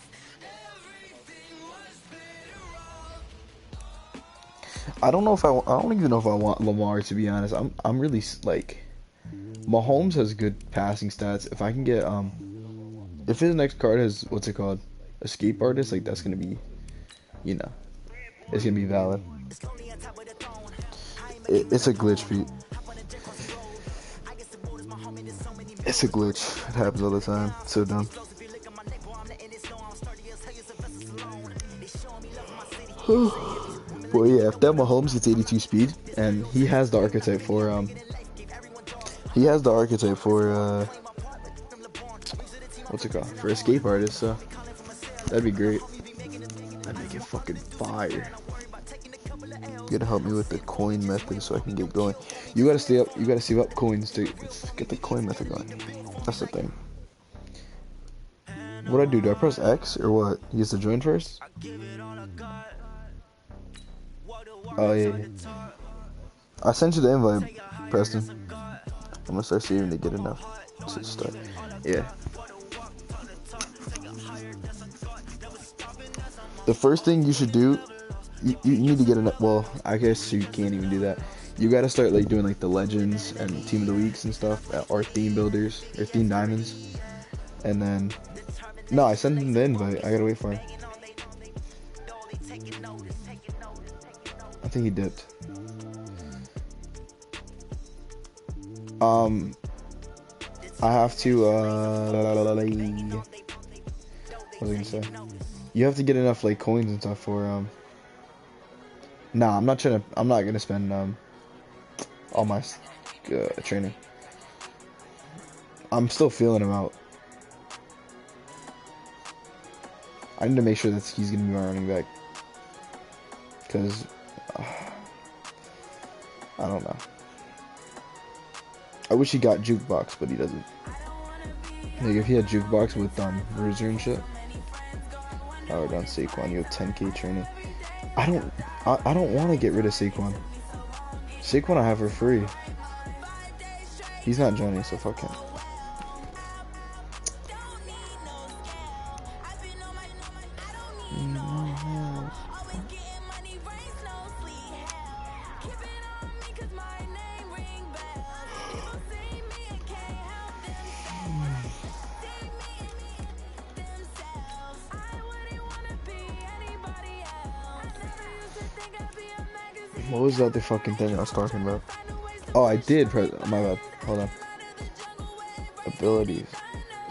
I don't even know if I want Lamar, to be honest. I'm really like, Mahomes has good passing stats. If I can get if his next card has, what's it called, Escape Artist, like that's gonna be, you know, it's gonna be valid. It's a glitch, Pete. It's a glitch. It happens all the time. It's so dumb. Well, yeah, if that Mahomes gets 82 speed, and he has the archetype for what's it called? For escape artists, so that'd be great. That'd make it fucking fire. You gotta help me with the coin method so I can get going. You gotta stay up. You gotta save up coins to get the coin method going. That's the thing. What do I do? Do I press X or what? Use the join first? Oh yeah. I sent you the invite, Preston. I'm gonna start saving to get enough to start. Yeah. The first thing you should do, you need to get enough. Well, I guess you can't even do that. You gotta start like doing like the legends and team of the weeks and stuff, or theme builders or theme diamonds, and then. No, I sent him the invite. I gotta wait for him. I think he dipped. I have to, what was I gonna say? You have to get enough, like, coins and stuff for, Nah, I'm not gonna spend, all my, training. I'm still feeling him out. I need to make sure that he's gonna be my running back. Because, I don't know. I wish he got jukebox, but he doesn't. Like if he had jukebox with Bruiser and shit. I would on Saquon. You have 10k training. I don't want to get rid of Saquon. Saquon I have for free. He's not joining, so fuck him. What was the other fucking thing I was talking about? Oh, I did press. My bad. Hold on. Abilities.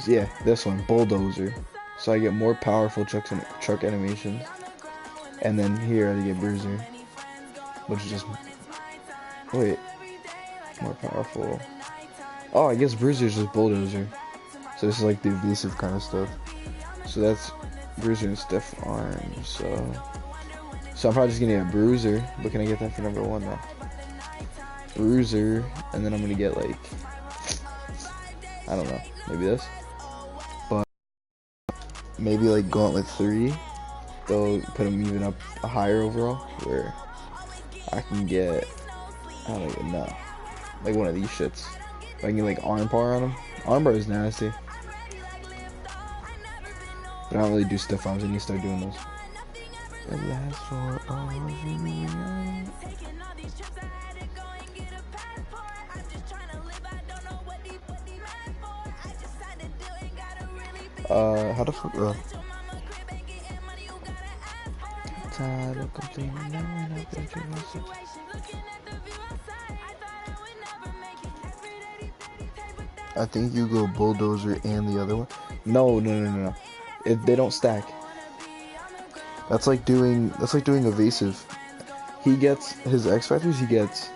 Yeah, this one, bulldozer. So I get more powerful truck animations. And then here I get bruiser, which is just wait more powerful. Oh, I guess bruiser is just bulldozer. So this is like the evasive kind of stuff. So that's bruiser and stiff arms. So I'm probably just gonna get bruiser, but can I get that for number 1 though? Bruiser, and then I'm gonna get like, I don't know, maybe this, but maybe like gauntlet 3. They'll put him even up higher overall, where I can get, I don't even know, like one of these shits. If I can get like arm bar on him. Arm bar is nasty, but I don't really do stiff arms. I need to start doing those. It lasts for all of how the fuck, tired of complaining now and I've been I think you go bulldozer and the other one. No. If they don't stack. That's like doing evasive. He gets his X factors. He gets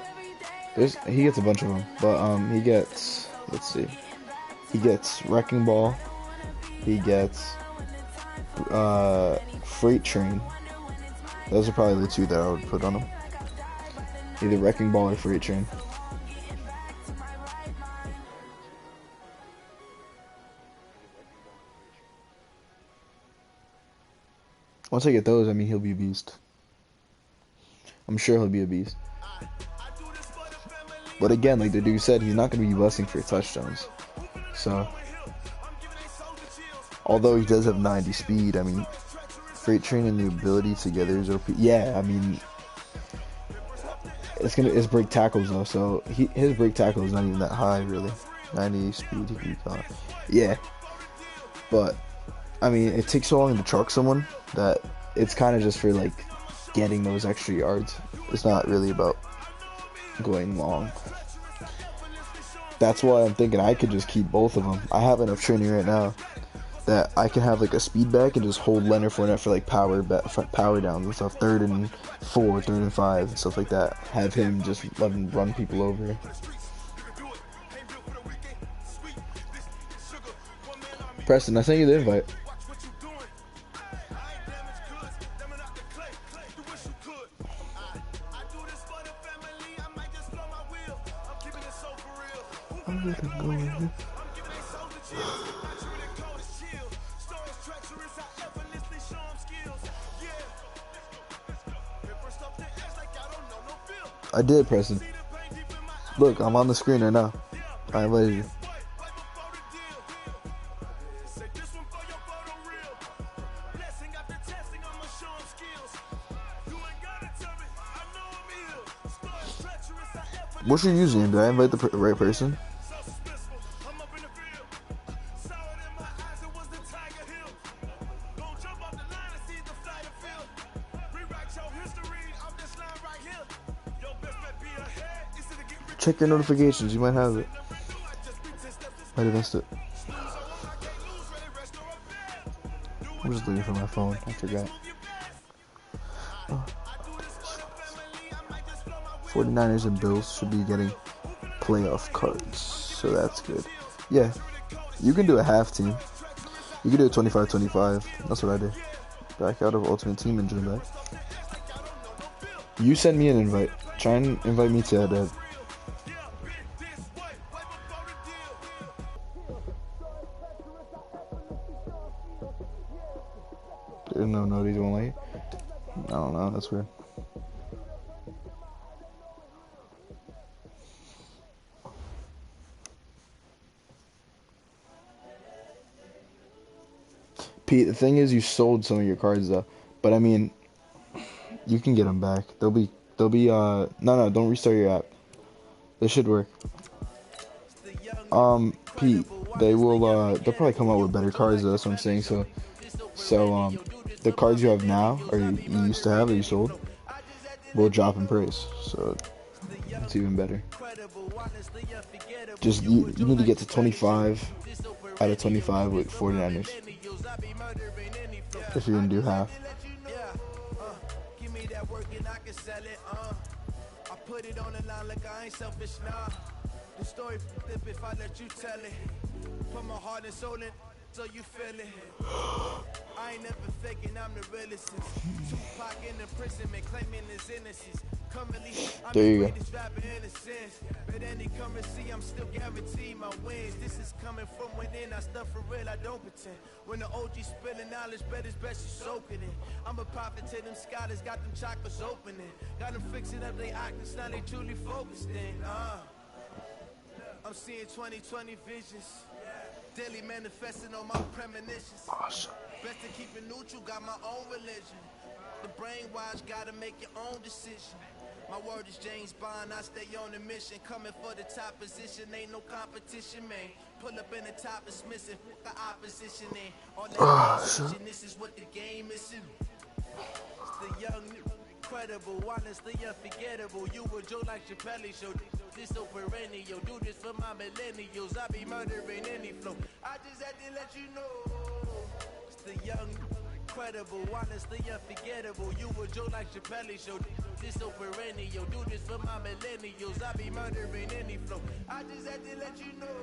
a bunch of them, but he gets, let's see, he gets wrecking ball. He gets freight train. Those are probably the 2 that I would put on him. Either wrecking ball or freight train. Once I get those, I mean, he'll be a beast. I'm sure he'll be a beast. But again, like the dude said, he's not going to be busting for touchdowns. So, although he does have 90 speed, I mean, freight train and the ability together is OP. Yeah, I mean, it's break tackles though, so his break tackle is not even that high really. 90 speed, he can be yeah. But I mean, it takes so long to truck someone that it's kind of just for like getting those extra yards. It's not really about going long. That's why I'm thinking I could just keep both of them. I have enough training right now that I can have like a speed back and just hold Leonard Fournette for like power downs and stuff, 3rd and 4, 3rd and 5, and stuff like that. Have him just let him run people over. Preston, I sent you the invite. Watch what you doing. I ain't damaged goods, them out the clay. You wish you could. I do this for the family. I might just blow my wheel. I'm keeping it so for real. I'm giving they souls the chills. Not true that cold is chill. Stories treacherous. I effortlessly show them skills. Yeah. Paper stuff to act like I don't know no feel. I did, Preston. See the pain deep in my eyes. Look, I'm on the screen right now. I invited you. Right before the deal. Say this one for your photo reel. Blessing after testing, I'ma show 'em skills. You ain't gotta tell me, I know I'm ill. Stories treacherous, I effortlessly What's your username? Did I invite the right person? so suspenseful. I'm up in the field. Saw it in my eyes, it was the Tiger Hill. Gon' jump off the line and see the flight of field. Rewrite your history off this line right here. Your best bet be ahead. Instead of get rich, Check your notifications. You might have it. I just be 10 steps. Might have missed it. Snooze, I can't lose, ready, rest, or a bed. I'm just looking for my phone. I forgot. 49ers and Bills should be getting playoff cards, so that's good. Yeah, you can do a half team. You can do a 25-25. That's what I did. Back out of Ultimate Team Engine back. You send me an invite. Try and invite me to that. There's no notice you won't like it. I don't know. That's weird. Pete, the thing is, you sold some of your cards though, but I mean, you can get them back. They'll be no, don't restart your app. This should work. Pete, they'll probably come out with better cards though, that's what I'm saying. So the cards you have now, or you used to have, or you sold, will drop in price. So it's even better. Just you need to get to 25 out of 25 with 49ers. If you're gonna do half. Give me that work and I can sell it. I put it on the line like I ain't selfish, nah. The story flip if I let you tell it. Put my heart and soul in so you feel it. I ain't never faking, I'm the realest. Tupac in the prison, man, claiming his innocence. There you go. But any currency, I'm still guaranteed my wins. This is coming from within. I stuff for real, I don't pretend. When the OG spilling knowledge, bet it's best you soaking it. I'm a prophet to them scholars, got them chakras opening. Got them fixing up they actors, now they truly focused in. I'm seeing 2020 visions. Daily manifesting on my premonitions. Awesome. Best to keep it neutral, got my own religion. The brainwash, gotta make your own decision. My word is James Bond, I stay on the mission. Coming for the top position, ain't no competition, man. Pull up in the top, it's missing, the opposition ain't. All that this is what the game is. It's the young, incredible, honestly unforgettable. You were Joe like Chappelle show. This so perennial, do this for my millennials. I be murdering any flow. I just had to let you know. It's the young, incredible, honestly unforgettable. You were Joe like Chappelle show. This so perennial, do this for my millennials. I be murdering any flow. I just had to let you know.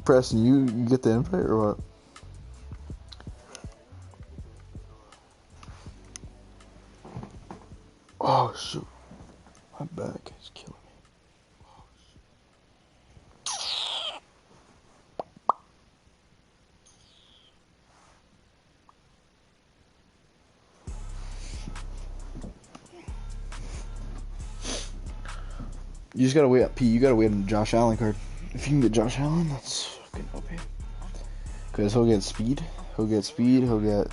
Preston, you get the invite or what? Oh shoot, my back is killing me. You just gotta wait, P. You gotta wait on the Josh Allen card. If you can get Josh Allen, that's fucking OP. Cause he'll get speed, he'll get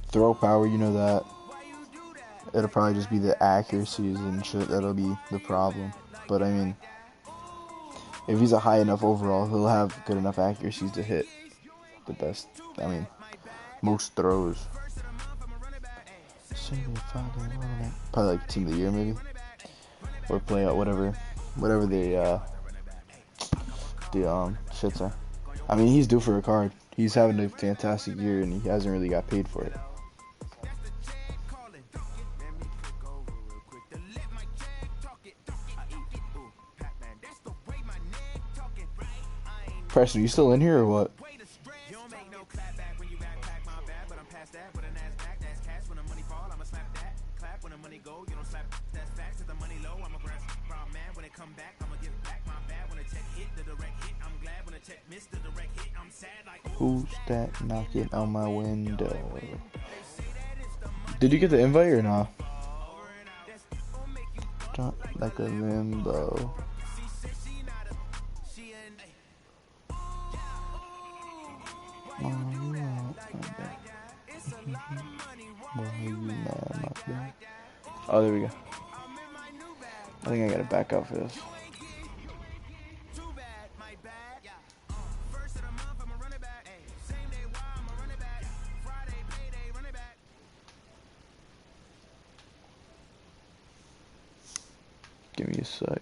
throw power. You know that. It'll probably just be the accuracies and shit that'll be the problem. But I mean, if he's a high enough overall, he'll have good enough accuracies to hit the best. I mean, most throws. Probably like team of the year maybe, or play out whatever the shits are. I mean, he's due for a card. He's having a fantastic year and he hasn't really got paid for it. Preston, you still in here or what? You don't make no clap back when you backpack my bad, but I'm past that. With a NASDAQ, that's cash. When the money fall, I'ma slap that. Clap when the money go, you don't slap. That's facts. If the money low, I'm a grass proud man. When it come back, I'ma give back my bad. When the check hit, the direct hit, I'm glad. When the check missed, the direct hit, I'm sad. Like Who's that knocking on my window? Did you get the invite or not? Not like a limbo. Oh, there we go. I think I gotta back out for this. Give me a sec.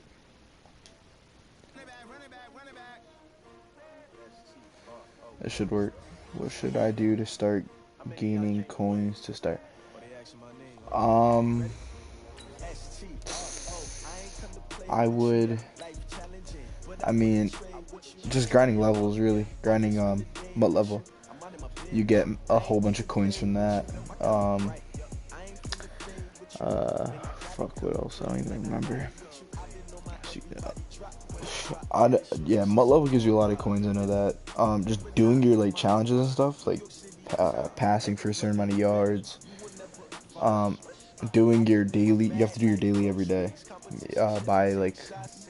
That should work. What should I do to start gaining coins to start? I mean, just grinding levels, really. Grinding, mud level. You get a whole bunch of coins from that. Fuck, what else? I don't even remember. Yeah, mud level gives you a lot of coins, I know that. Just doing your, like, challenges and stuff, like, passing for a certain amount of yards. Doing your daily, you have to do your daily every day. Buy, like,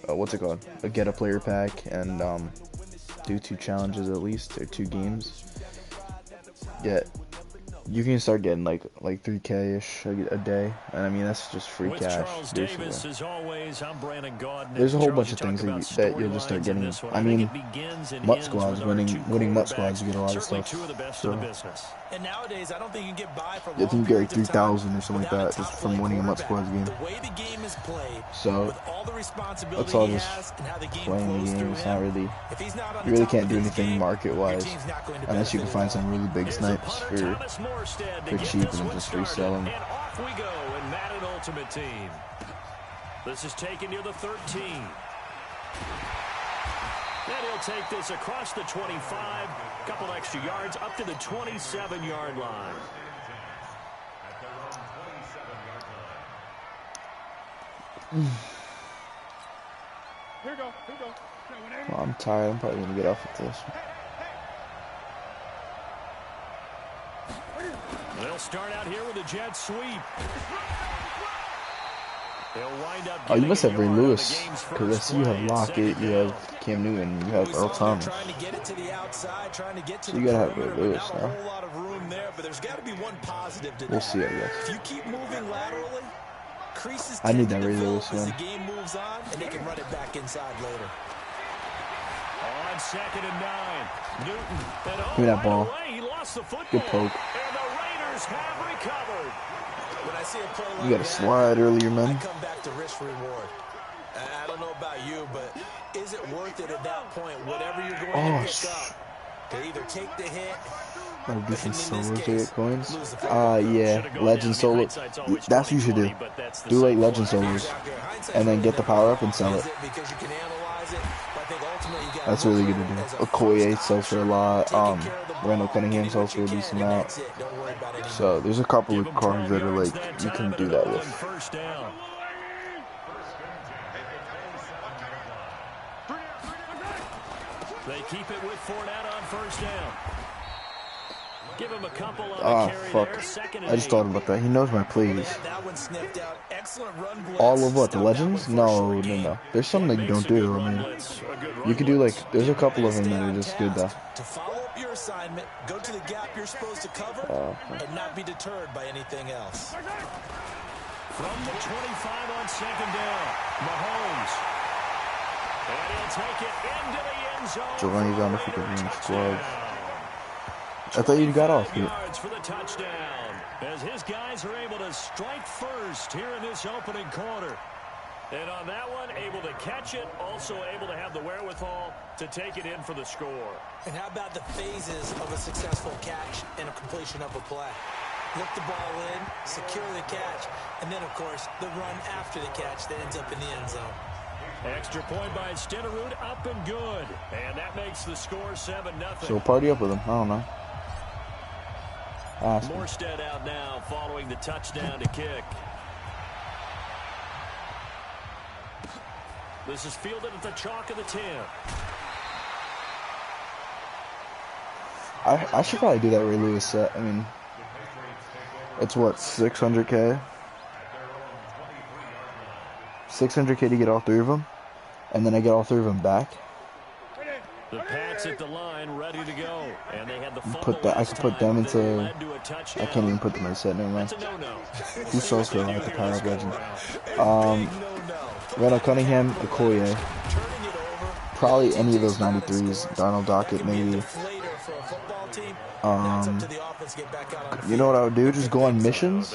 what's it called? Get a player pack and, do 2 challenges at least, or 2 games. You can start getting like 3K-ish a day, and I mean that's just free cash. Basically. There's a whole bunch of things that you'll just start getting. I mean, MUT squads, winning MUT squads, you get a lot of stuff. So and nowadays, I don't think you can get by for I think you get like 3,000 or something like that just from winning a MUT squads game. So that's all just playing the game. It's not really. You really can't do anything market-wise unless you can find some really big snipes for cheap and just resell them. And off we go in Madden Ultimate Team. This is taken near the 13. And he'll take this across the 25. Couple extra yards up to the 27-yard line. Here go. Well, I'm tired. I'm probably gonna get off with this. They'll start out here with a jet sweep. They'll wind up. Oh, you must have Ray Lewis, because I see you have Lockett, you have Cam Newton, you have Earl Thomas. So you gotta have Ray Lewis now. We'll see, I guess. If you keep moving laterally, creases I need that Ray Lewis one. the game moves on, and they can run it back inside later. On 2nd and 9, Newton. Give me that ball. He lost the football. Good poke. And the Raiders have recovered. When I see a play like You gotta slide earlier, man. I come back to risk reward. I don't know about you, but is it worth it at that point? Whatever you're going to pick up, to either take the hit. Gotta do some solos to get coins. Yeah, legend solo. That's what you should do. Do like legend solos, and then get the power up and sell it. That's really good to do. Okoye sells for a lot. Randall Cunningham sells for a decent amount. So there's a couple of cards that are like you can do that with. They keep it with Fournette on 1st down. Give him a couple on the carry fuck. there. 2nd and I just thought about that. He knows my plays. All of what? The legends? No. There's some that you don't do. I mean, you could do like, there's a couple of them that are just good though. To follow up your assignment, go to the gap you're supposed to cover, and not be deterred by anything else. From the 25 on 2nd down, Mahomes. And he'll take it into the end zone. Giovanni's on the freaking 12. I thought you got off here. Yards for the touchdown, as his guys are able to strike first here in this opening quarter. And on that one, able to catch it, also able to have the wherewithal to take it in for the score. And how about the phases of a successful catch and a completion of a play? Look the ball in, secure the catch, and then, of course, the run after the catch that ends up in the end zone. Extra point by Stenerud, up and good. And that makes the score 7-0. So party up with him. I don't know. Morstead out now following the touchdown to kick. This is fielded at the chalk of the 10. I should probably do that Ray Lewis set. I mean, it's what, 600K? 600K to get all 3 of them, and then I get all 3 of them back. The Pats at the line, ready to go, and they had the I could put them into. I can't even put them in a set. Never mind. Who sells for like the Power Up Legend? Randall Cunningham, Okoye. Probably any of those 93s. Donald Dockett, maybe. You know what I would do? Just go on missions.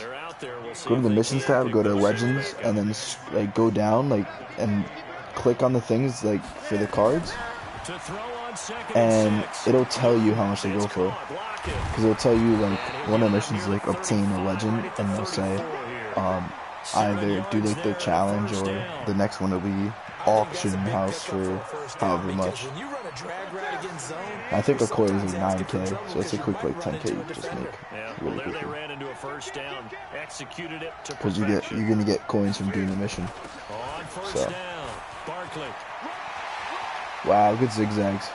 Go to the missions tab, go to legends, and then like go down, like, and click on the things like for the cards, and it'll tell you how much they go for. Because it'll tell you like one of the missions is like obtain a legend, and they'll say either do like the challenge or the next one will be auction house for however much. I think Okoye is like 9K, so it's a quick like 10K you can just make really quickly. Because you're gonna get coins from doing the mission. So wow, good zigzags.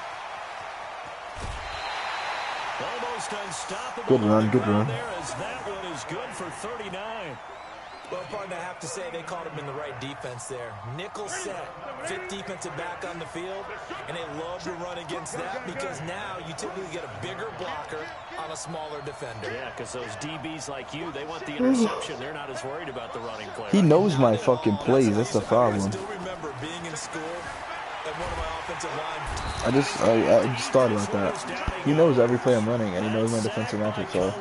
Good run, good run. That one is good for 39. Well, partner, I have to say they caught him in the right defense there. Nickel set, 5th defensive back on the field, and they love to run against that because now you typically get a bigger blocker on a smaller defender. Yeah, because those DBs like you, they want the interception. They're not as worried about the running play. He knows my fucking plays. That's the problem. I still remember being in school and one of my offensive line. I just thought about that. He knows every play I'm running, and he knows my defensive matchup, so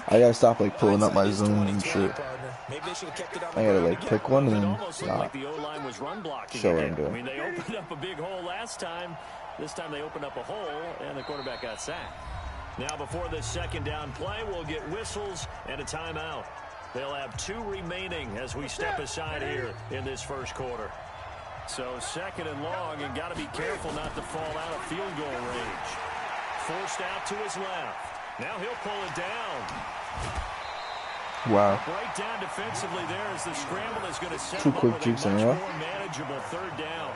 I gotta stop like pulling up my zone and shit. I gotta like pick one and then stop. Show what I'm doing. I mean, they opened up a big hole last time. This time they opened up a hole, and the quarterback got sacked. Now before this second down play, we'll get whistles and a timeout. They'll have 2 remaining as we step aside here in this first quarter. So 2nd and long, and got to be careful not to fall out of field goal range. Forced out to his left. Now he'll pull it down. Wow. Breakdown defensively there as the scramble is going to set 2 quick jukes in a row. more manageable 3rd down.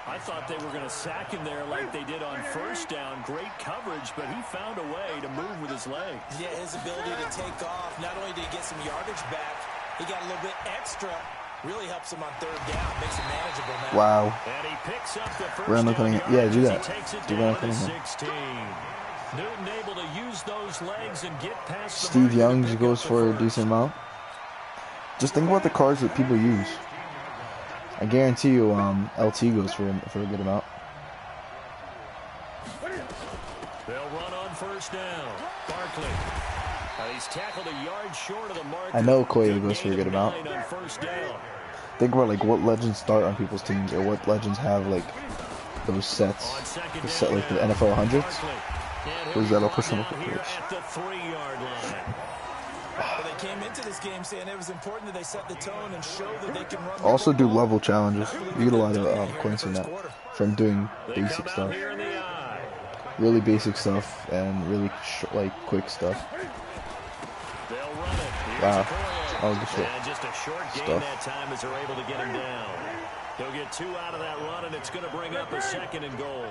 I thought they were going to sack him there like they did on 1st down. Great coverage, but he found a way to move with his legs. Yeah, his ability to take off. Not only did he get some yardage back, he got a little bit extra. Really helps him on 3rd down. Makes it manageable now. Wow. And he picks up the first Randall Cunningham. Yeah, do that. Do Randall Cunningham. Newton able to use those legs and get past Steve Young goes for a decent amount. Just think about the cards that people use. I guarantee you LT goes for a good amount. They'll run on 1st down. Barkley. He's tackled a yard short of the mark. I know Okoye goes for a good amount. Think about like what legends start on people's teams or what legends have like those sets. The set like the NFL 100s. Who's that'll push him up the pitch. They came into this game saying it was important that they set the tone and show that they can run. Also do level challenges. You get a lot of coins from that. From doing basic stuff. Really basic stuff and really like quick stuff. Wow. Oh, good shit. And just a short gain that time as they're able to get him down. He'll get 2 out of that run, and it's going to bring up a 2nd and goal.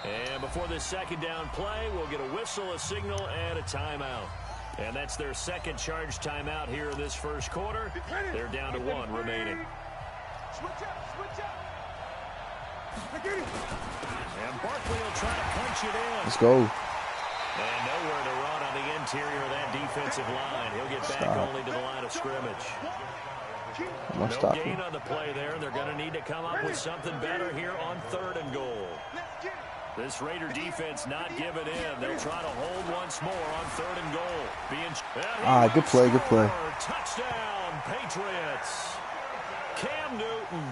And before this 2nd down play, we'll get a whistle, a signal, and a timeout. And that's their 2nd charge timeout here in this first quarter. They're down to 1 remaining. And Barkley will try to punch it in. Let's go. And nowhere to run on the interior of that defensive line. He'll get back only to the line of scrimmage. No gain on the play there. They're going to need to come up with something better here on 3rd and goal. This Raider defense not giving in. They'll try to hold once more on 3rd and goal. Good play, good play. Touchdown, Patriots. Cam Newton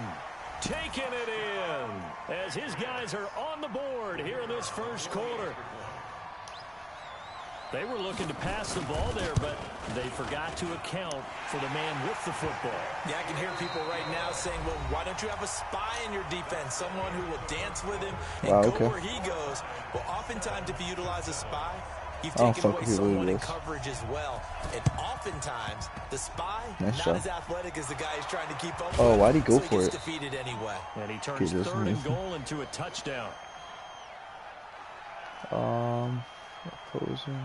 taking it in as his guys are on the board here in this first quarter. They were looking to pass the ball there, but they forgot to account for the man with the football. Yeah, I can hear people right now saying, well, why don't you have a spy in your defense, someone who will dance with him and go where he goes? Well, oftentimes if you utilize a spy, you've taken away someone in coverage as well. And oftentimes, the spy, not as athletic as the guy he's trying to keep up with. Oh, why'd he go for it? Defeated anyway. And he turns 3rd and goal into a touchdown. Opposing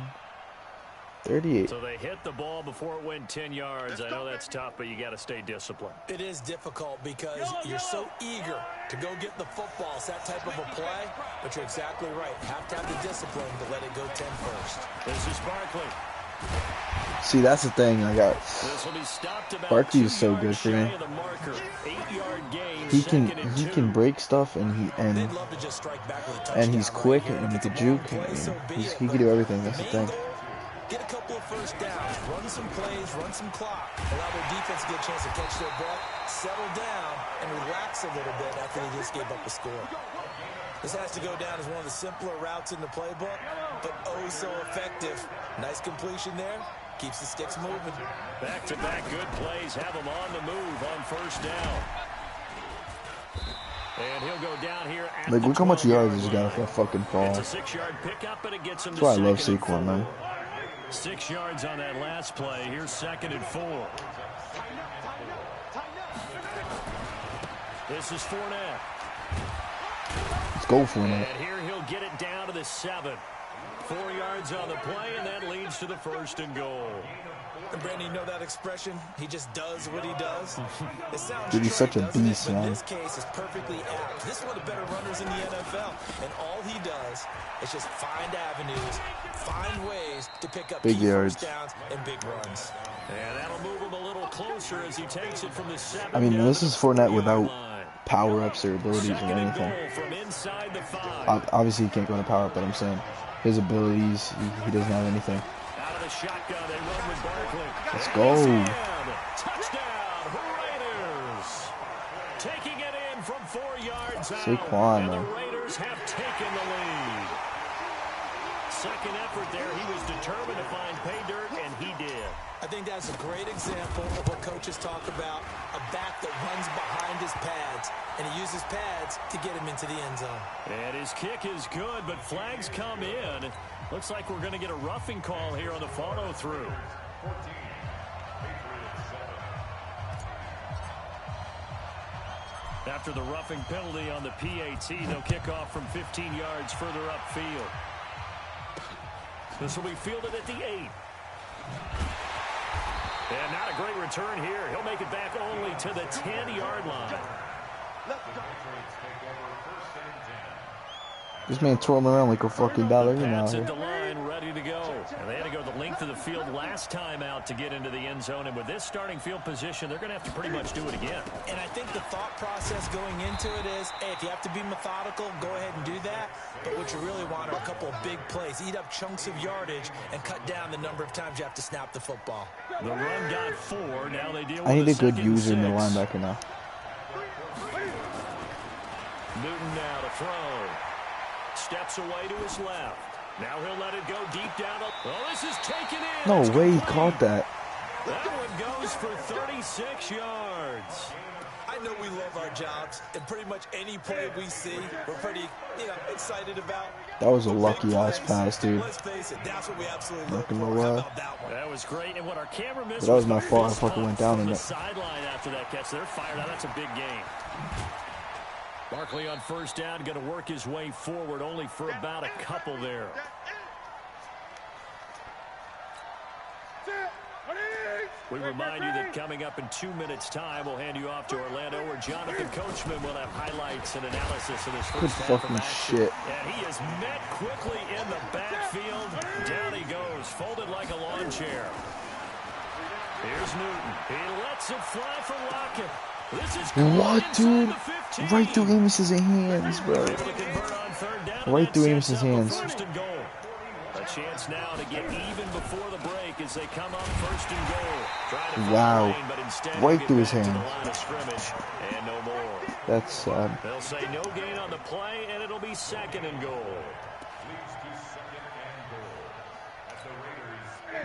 38. So they hit the ball before it went 10 yards. I know that's tough, but you got to stay disciplined. It is difficult because you're so eager to go get the football. It's that type of a play, but you're exactly right. Have to have the discipline to let it go 10 first. This is Barkley. See, that's the thing. I got Barkley is so good for me. He can break stuff, and he's quick, and he can juke. He can do everything. That's the thing. Get a couple of first downs, run some plays, run some clock, allow their defense to get a chance to catch their breath, settle down, and relax a little bit after they just gave up a score. This has to go down as one of the simpler routes in the playbook, but oh so effective. Nice completion there. Keeps the sticks moving. Back-to-back good plays have him on the move on first down. And he'll go down here at like, look how much yards he's got for a fucking fall. It's a 6-yard pickup, and it gets him. That's why I love Saquon, man. 6 yards on that last play. Here's 2nd and 4. This is Fournette. Let's go, Fournette. And here he'll get it down to the 7. 4 yards on the play, and that leads to the 1st and goal. And Brandon, you know that expression? He just does what he does. It sounds Dude, he's such a beast, man. In this case, is perfectly apt. This is one of the better runners in the NFL, and all he does is just find avenues, find ways to pick up big yards, first downs, and big runs. And that'll move him a little closer as he takes it from the 7. I mean, this is Fournette without power-ups or abilities or anything. Obviously, he can't go into power-up, but I'm saying his abilities, he doesn't have anything. Out of the shotgun, they run with Barkley. Let's go. Touchdown, Raiders. Taking it in from 4 yards out. Saquon, and the Raiders have taken the lead. Second effort there, he was determined to find pay dirt, and he did. I think that's a great example of what coaches talk about, a back that runs behind his pads, and he uses pads to get him into the end zone. And his kick is good, but flags come in. Looks like we're going to get a roughing call here on the follow-through. After the roughing penalty on the PAT, they'll kick off from 15 yards further upfield. This will be fielded at the 8. And not a great return here. He'll make it back only to the 10-yard line. This man twirling around like a fucking dollar now. At the line, ready to go. And they had to go the length of the field last time out to get into the end zone. And with this starting field position, they're going to have to pretty much do it again. And I think the thought process going into it is, hey, if you have to be methodical, go ahead and do that. But what you really want are a couple of big plays. Eat up chunks of yardage and cut down the number of times you have to snap the football. The run got 4. Now they deal with I need a good 2nd user in the 6. linebacker now. Newton now to throw. Steps away to his left. Now he'll let it go deep down. Oh, this is taken in. No way he caught that. That one goes for 36 yards. I know we love our jobs, and pretty much any play we see, we're pretty, excited about. That was a lucky-ass pass, dude. Let's face it, that's what we absolutely Not gonna lie. That was great, and what our camera missed. That was my fault. I fucking went down in the it. Sideline after that catch. They're fired out. That's a big game. Barkley on first down, going to work his way forward, only for about a couple there. We remind you that coming up in 2 minutes' time, we'll hand you off to Orlando, where Jonathan Coachman will have highlights and analysis of this first half of action. And he is met quickly in the backfield. Down he goes, folded like a lawn chair. Here's Newton. He lets it fly for Lockett. What, dude? Right through Amos's hands, bro. Right through Amos's hands. A chance now to get even before the break as they come up 1st and goal. Wow. Right through his hands. And no more. That's sad. They'll say no gain on the play, and it'll be 2nd and goal.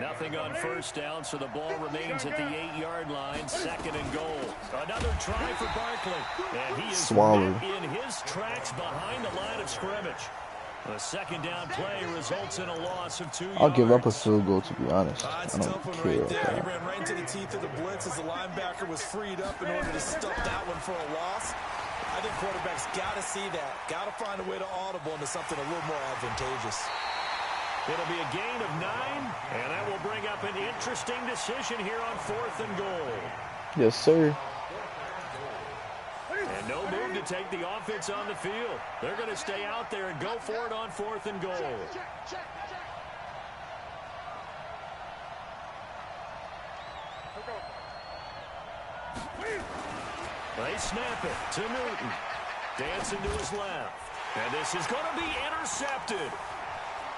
Nothing on first down, so the ball remains at the 8-yard line. 2nd and goal. Another try for Barkley. And he is swallowed in his tracks behind the line of scrimmage. The 2nd down play results in a loss of 2 yards. I'll give up a field goal, to be honest. It's I a don't tough one care right there. about He that. ran right into the teeth of the blitz as the linebacker was freed up in order to stop that one for a loss. I think quarterbacks got to see that. Got to find a way to audible into something a little more advantageous. It'll be a gain of 9, and that will bring up an interesting decision here on 4th and goal. Yes, sir. And no move to take the offense on the field. They're going to stay out there and go for it on 4th and goal. They snap it to Newton. Dancing to his left. And this is going to be intercepted.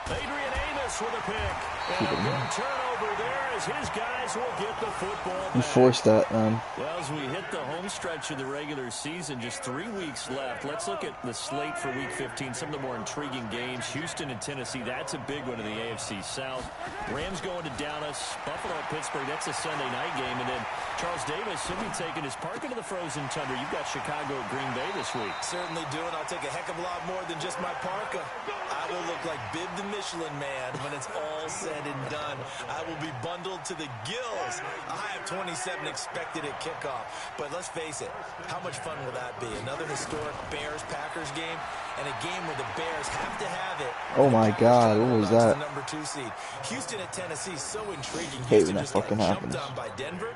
Adrian Amos with a pick. And a good turnover there as his guys will get the football back. You forced that, man. Well, as we hit the home stretch of the regular season, just 3 weeks left. Let's look at the slate for Week 15, some of the more intriguing games. Houston and Tennessee, that's a big one in the AFC South. Rams going to Dallas. Buffalo at Pittsburgh, that's a Sunday night game. And then Charles Davis will be taking his park into the frozen tundra. You've got Chicago at Green Bay this week. Certainly do, and I'll take a heck of a lot more than just my parka. I will look like Bib the Michelin Man when it's all said and done. I will be bundled to the gills. I have 27 expected at kickoff. But let's face it, how much fun will that be? Another historic Bears-Packers game, and a game where the Bears have to have it. Oh my God, what was that? Number 2 seed. Houston at Tennessee, so intriguing. Hate when Houston that just got fucking jumped happens. on by Denver.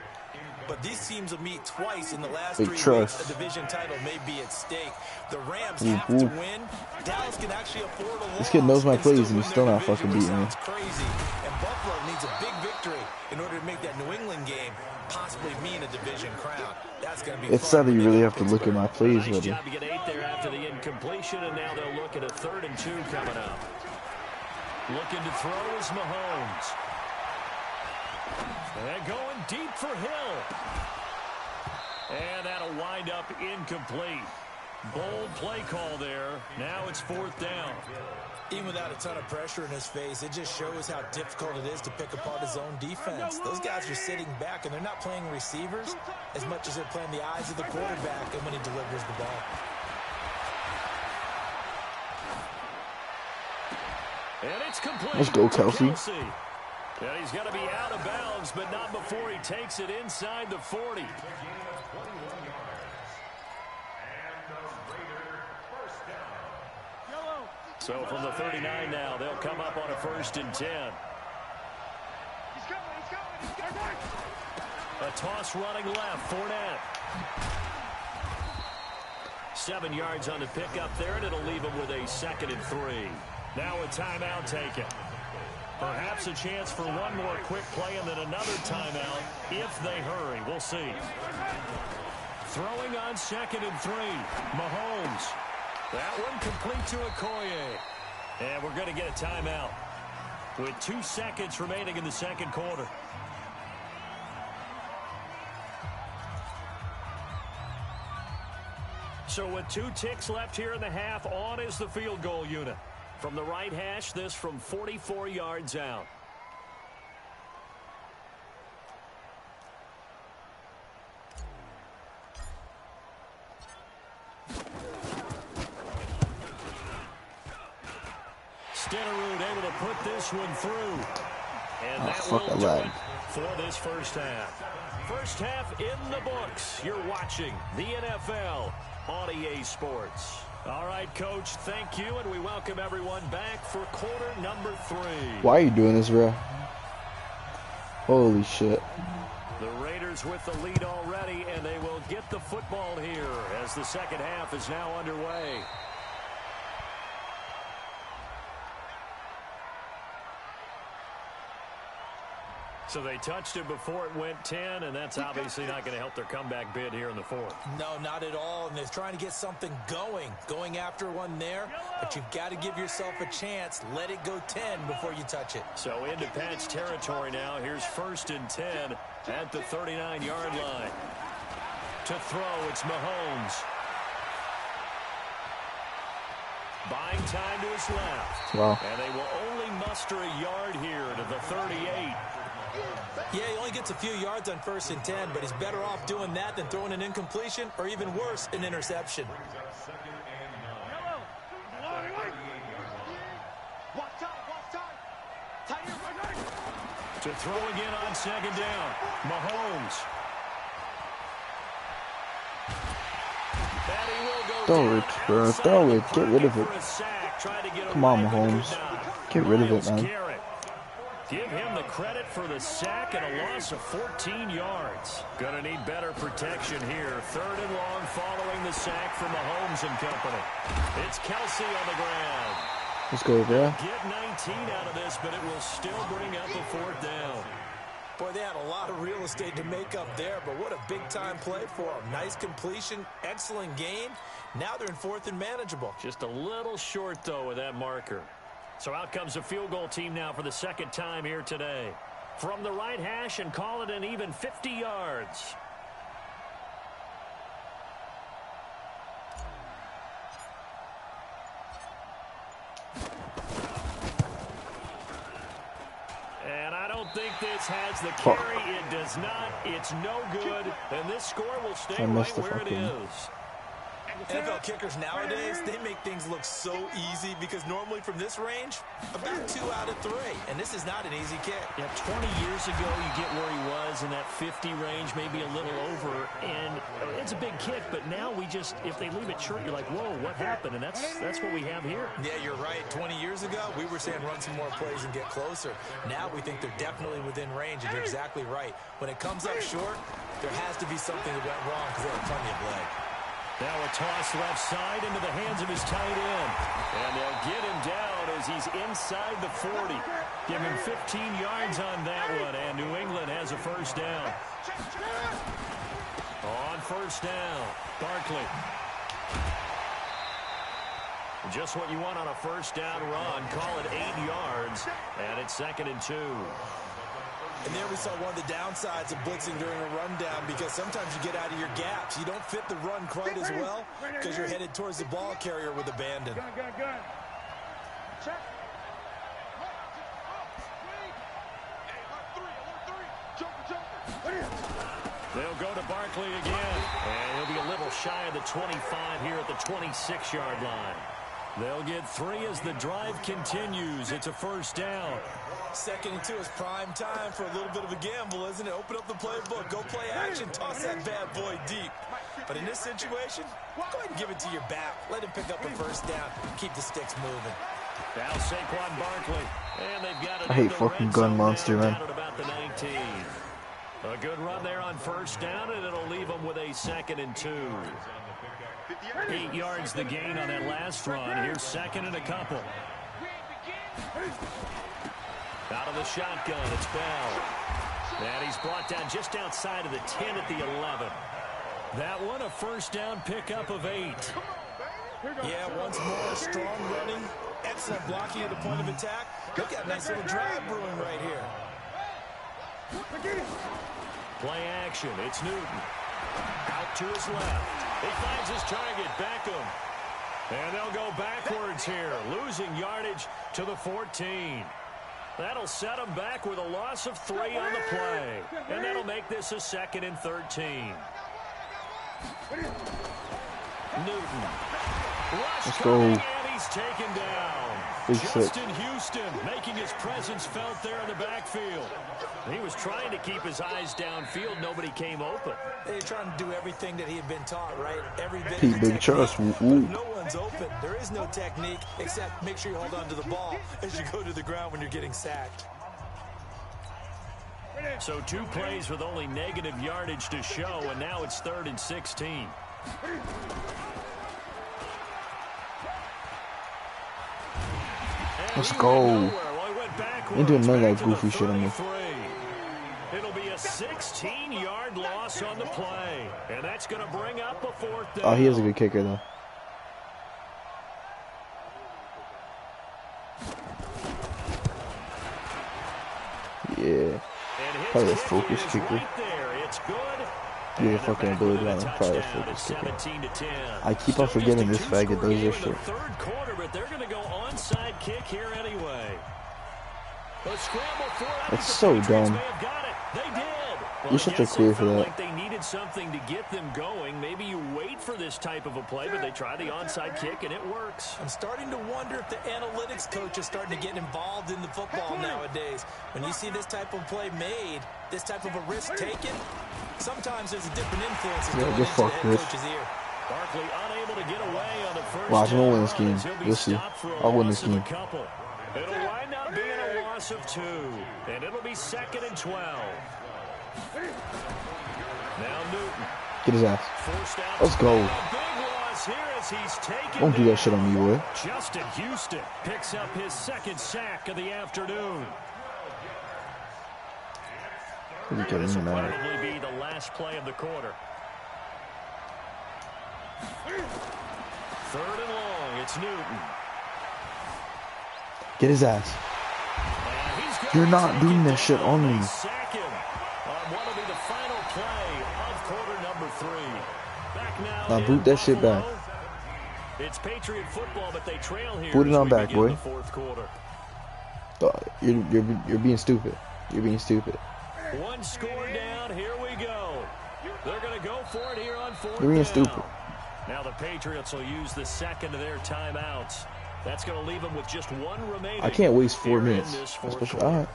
But these teams will meet twice in the last Big 3 trust. weeks. A division title may be at stake. The Rams have to win. Dallas can actually afford a loss. This kid knows my and still plays, and win he's still their not fucking division, beating me. which sounds crazy. And Buffalo needs a big victory in order to make that New England game possibly mean a division crown. That's going to be It's fun sad that you when they really go have to look at my plays, Nice buddy. job to get 8 there after the incompletion, and now they'll look at a 3rd and 2 coming up. Looking to throw is Mahomes. And going deep for Hill. And that'll wind up incomplete. Bold play call there. Now it's 4th down. Even without a ton of pressure in his face, it just shows how difficult it is to pick apart his own defense. Those guys are sitting back, and they're not playing receivers as much as they're playing the eyes of the quarterback and when he delivers the ball. And it's complete. Let's go, Kelsey. And he's going to be out of bounds, but not before he takes it inside the 40. So from the 39 now, they'll come up on a 1st and 10. A toss running left, Fournette. 7 yards on the pickup there, and it'll leave him with a 2nd and 3. Now a timeout taken. Perhaps a chance for one more quick play and then another timeout if they hurry. We'll see. Throwing on 2nd and 3. Mahomes. That one complete to Okoye. And we're going to get a timeout with 2 seconds remaining in the 2nd quarter. So with 2 ticks left here in the half, on is the field goal unit. From the right hash, this from 44 yards out. Stenerud able to put this one through. And that will do it for this first half. First half in the books. You're watching the NFL on EA Sports. All right, Coach, thank you, and we welcome everyone back for quarter number 3. Why are you doing this, bro? Holy shit. The Raiders with the lead already, and they will get the football here as the second half is now underway. So they touched it before it went 10, and that's obviously not going to help their comeback bid here in the 4th. No, not at all, and they're trying to get something going after one there, but you've got to give yourself a chance. Let it go 10 before you touch it. So into Pats territory now. Here's 1st and 10 at the 39-yard line. To throw, it's Mahomes. Buying time to his left. Wow. And they will only muster a yard here to the 38. Yeah, he only gets a few yards on 1st and 10, but he's better off doing that than throwing an incompletion or even worse, an interception. To throw again on 2nd down, Mahomes. Throw it, bro. Throw it. Get rid of it. Come on, Mahomes. Get rid of it, man. Give him the credit for the sack and a loss of 14 yards. Gonna need better protection here. 3rd and long following the sack from Mahomes and company. It's Kelsey on the ground. Let's go, bro. Get 19 out of this, but it will still bring up a 4th down. Boy, they had a lot of real estate to make up there, but what a big-time play for them. Nice completion, excellent gain. Now they're in 4th and manageable. Just a little short, though, with that marker. So out comes a field goal team now for the 2nd time here today. From the right hash and call it an even 50 yards. And I don't think this has the carry. It does not. It's no good. And this score will stay right where it is. NFL kickers nowadays, they make things look so easy because normally from this range, about 2 out of 3. And this is not an easy kick. Yeah, 20 years ago, you get where he was in that 50 range, maybe a little over. And it's a big kick, but now we just, if they leave it short, you're like, whoa, what happened? And that's what we have here. Yeah, you're right. 20 years ago, we were saying run some more plays and get closer. Now we think they're definitely within range, and you're exactly right. When it comes up short, there has to be something that went wrong because they have plenty of leg. Now a toss left side into the hands of his tight end. And they'll get him down as he's inside the 40. Give him 15 yards on that one, and New England has a 1st down. On 1st down, Barkley. Just what you want on a 1st down run. Call it 8 yards, and it's 2nd and 2. And there we saw one of the downsides of blitzing during a rundown because sometimes you get out of your gaps. You don't fit the run quite as well because you're headed towards the ball carrier with abandon. They'll go to Barkley again, and he'll be a little shy of the 25 here at the 26-yard line. They'll get 3 as the drive continues. It's a 1st down. 2nd and 2 is prime time for a little bit of a gamble, isn't it? Open up the playbook, go play action, toss that bad boy deep. But in this situation, go ahead and give it to your back. Let him pick up a 1st down. Keep the sticks moving. Now Saquon Barkley, and they've got it. I hate fucking gun monster, man. At about the 19. A good run there on 1st down, and it'll leave them with a 2nd and 2. 8 yards the gain on that last run. Here's 2nd and a couple. Out of the shotgun, it's Bell. And he's brought down just outside of the 10 at the 11. That one, a 1st down pickup of 8. Yeah, once more, strong running, excellent blocking at the point of attack. Look at a nice little drive brewing right here. Play action, it's Newton. Out to his left. He finds his target, Beckham. And they'll go backwards here, losing yardage to the 14. That'll set them back with a loss of 3 on the play. And that'll make this a 2nd and 13. Newton. Let's go. And he's taken down. Big Justin Houston making his presence felt there in the backfield. He was trying to keep his eyes downfield. Nobody came open. They're trying to do everything that he had been taught, right? Every bit Pete of Big Trust. no one's open. There is no technique except make sure you hold on to the ball as you go to the ground when you're getting sacked. So 2 plays with only negative yardage to show, and now it's 3rd and 16. Let's go. You're doing none of that goofy shit on me. It'll be a 16-yard loss on the play, and that's going to bring up a 4th down. Oh, he is a good kicker, though. Yeah. Probably a focus kicker. Right there. It's good. Yeah, fucking ability line. Probably a focus kicker. I keep on forgetting this faggot does this shit. 3rd quarter, but they're going to go onside kick here anyway. It's so dumb. You're such a queer for that. Like they needed something to get them going. Maybe you wait for this type of a play, but they try the onside kick, and it works. I'm starting to wonder if the analytics coach is starting to get involved in the football nowadays. When you see this type of play made, this type of a risk taken, sometimes there's a different influence going into the head coach's ear. Barkley unable to get away on the first Watch, I'm going to win this game. You'll see. I'll win this game. It'll wind up being a loss of 2, and it'll be 2nd and 12. Now Newton. Get his ass. Let's go. Don't do that shit on me, boy. Justin Houston picks up his 2nd sack of the afternoon. This will probably be the last play of the quarter. 3rd and long. It's Newton. Get his ass. You're not doing that shit on me. Now boot that shit back. It's Patriot football, but they trail here. Boot it on back, boy. You're being stupid. You're being stupid. 1 score down. Here we go. They're going to go for it here on 4th down. You're being stupid. Now the Patriots will use the 2nd of their timeouts. That's going to leave them with just 1 remaining. I can't waste 4 minutes. Especially, all right.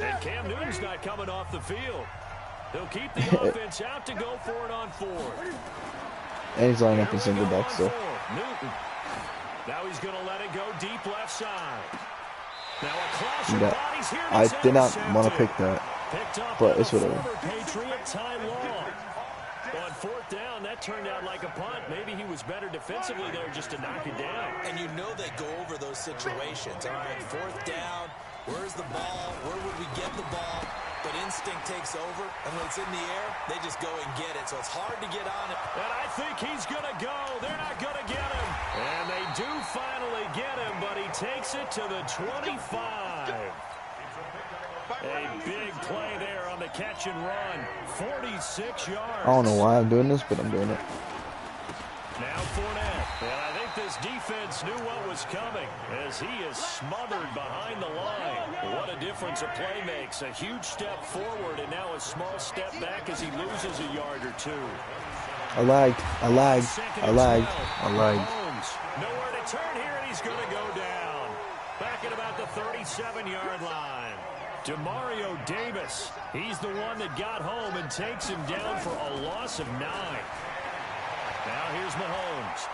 And Cam Newton's not coming off the field. He'll keep the offense out to go for it on 4th. And he's lining up in single back, so. Newton. Now he's going to let it go deep left side. Now a clash of bodies here. I did not want to pick that, but it's whatever. Patriot Ty Long. On 4th down, that turned out like a punt. Maybe he was better defensively there just to knock it down. And you know they go over those situations. All right, 4th down. Where's the ball? Where would we get the ball? But instinct takes over, and when it's in the air, they just go and get it. So it's hard to get on it. And I think he's going to go. They're not going to get him. And they do finally get him, but he takes it to the 25. A big play there on the catch and run. 46 yards. I don't know why I'm doing this, but I'm doing it. Now Fournette. And I think this defense knew what was coming as he is smothered behind the line. What a difference a play makes. A huge step forward and now a small step back as he loses a yard or 2. I lagged. Nowhere to turn here, and he's going to go down. Back at about the 37-yard line. Demario Davis. He's the one that got home and takes him down for a loss of 9. Now here's Mahomes.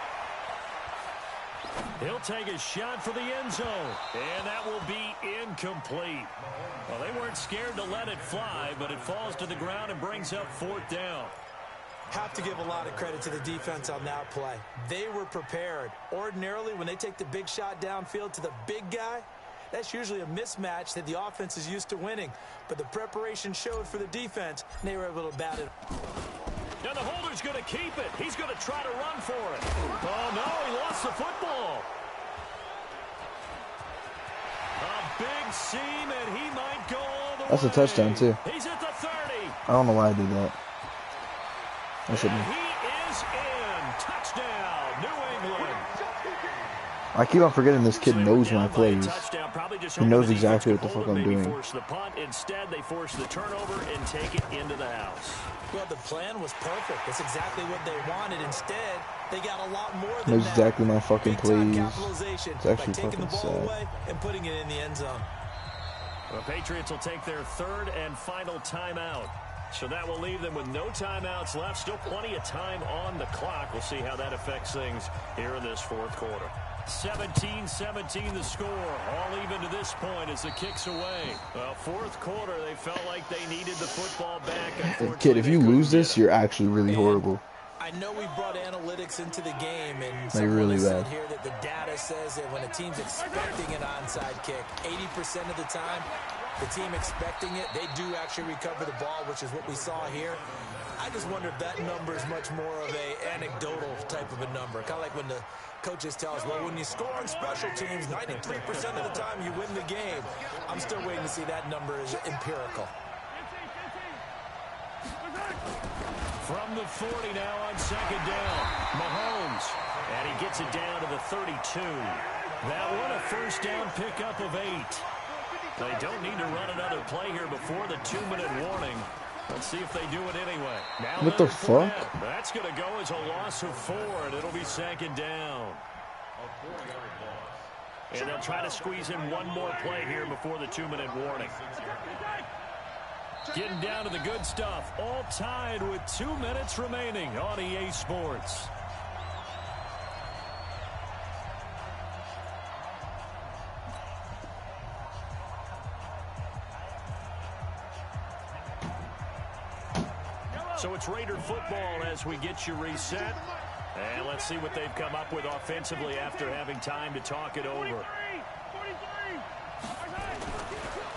He'll take a shot for the end zone. And that will be incomplete. Well, they weren't scared to let it fly, but it falls to the ground and brings up 4th down. Have to give a lot of credit to the defense on that play. They were prepared. Ordinarily, when they take the big shot downfield to the big guy, that's usually a mismatch that the offense is used to winning. But the preparation showed for the defense, and they were able to bat it. And the holder's going to keep it. He's going to try to run for it. Oh, no, he lost the football. A big seam, and he might go all the way. That's a touchdown, too. He's at the 30. I don't know why I did that. I shouldn't. He is in. Touchdown, New England. I keep on forgetting this kid knows my plays. He knows exactly what the fuck I'm doing. Force the punt. Instead, they force the turnover and take it into the house. Well, the plan was perfect. That's exactly what they wanted. Instead, they got a lot more than knows that. Exactly my fucking plays. It's actually taking the ball away and putting it in the end zone. The Patriots will take their 3rd and final timeout. So that will leave them with no timeouts left. Still plenty of time on the clock. We'll see how that affects things here in this 4th quarter. 17-17 the score. All even to this point as the kick's away. Well, 4th quarter, they felt like they needed the football back. Kid, if you lose this, you're actually really horrible. I know we brought analytics into the game, and like really bad. Here that the data says that when a team's expecting an onside kick, 80% of the time, the team expecting it, they do actually recover the ball, which is what we saw here. I just wonder if that number is much more of a anecdotal type of a number. Kind of like when the coaches tell us, well, when you score on special teams, 93% of the time you win the game. I'm still waiting to see that number is empirical. From the 40 now on 2nd down, Mahomes. And he gets it down to the 32. That one a 1st down pickup of 8. They don't need to run another play here before the 2-minute warning. Let's see if they do it anyway. Now what the fuck? That's going to go as a loss of 4, and it'll be 2nd down. And they'll try to squeeze in one more play here before the 2-minute warning. Getting down to the good stuff. All tied with 2 minutes remaining on EA Sports. So it's Raider football as we get you reset. And let's see what they've come up with offensively after having time to talk it over.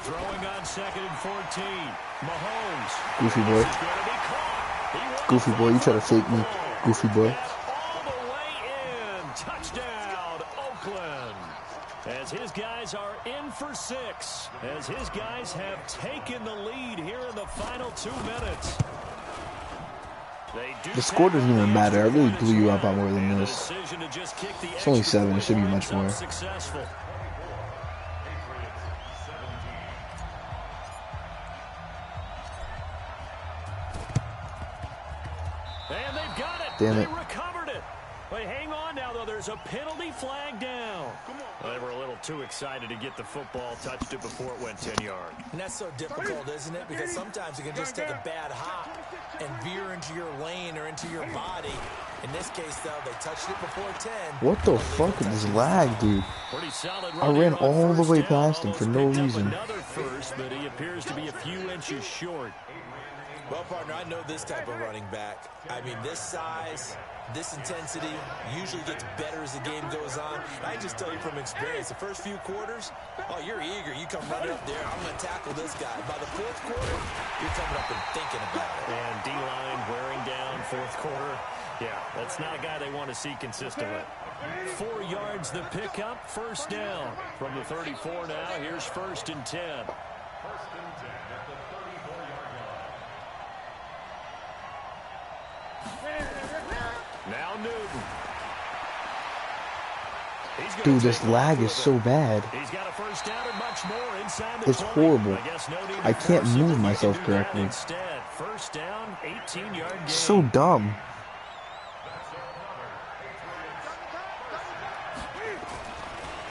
Throwing on 2nd and 14. Mahomes. Goofy boy. Goofy boy, you try to fake me. Goofy boy. All the way in. Touchdown, Oakland. As his guys are in for 6. As his guys have taken the lead here in the final 2 minutes. The score doesn't even matter. I really blew you up on more than this. It's only 7. It should be much more. And they've got it. Damn it. They recovered it. But hang on now, though. There's a penalty flag down. Well, they were a little too excited to get the football, touched it before it went 10 yards. And that's so difficult, isn't it? Because sometimes you can just take a bad hop and veer into your lane or into your body. In this case, though, they touched it before 10. What the fuck is this lag, dude? I ran all the way past him for no reason. Another first, but he appears to be a few inches short. Well, partner, I know this type of running back. I mean, this size, this intensity usually gets better as the game goes on. I just tell you from experience, the first few quarters, oh, you're eager. You come running up there, I'm going to tackle this guy. By the 4th quarter, you're coming up and thinking about it. And D-line wearing down 4th quarter. Yeah, that's not a guy they want to see consistently. 4 yards the pickup, 1st down. From the 34 now, here's 1st and 10. Now Newton. Dude, this lag is so bad. He's got a 1st down and much more inside the It's 20. horrible. I can't move myself correctly. Instead, 1st down, 18-yard gain. So dumb.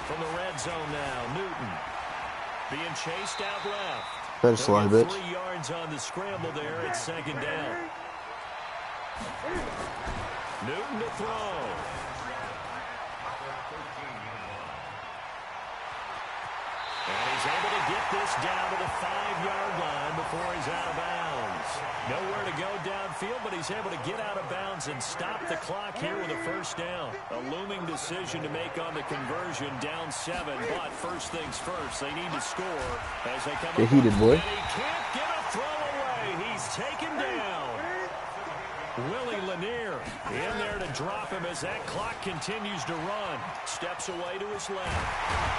From the red zone now, Newton being chased out left. Better slide, bitch. 3 yards on the scramble there. It's 2nd down. Newton to throw. And he's able to get this down to the 5-yard line before he's out of bounds. Nowhere to go downfield, but he's able to get out of bounds and stop the clock here with a 1st down. A looming decision to make on the conversion, down 7. But first things first, they need to score as they come Get heated, boy. And he can't get a throw away. He's taken down. Willie Lanier in there to drop him as that clock continues to run. Steps away to his left.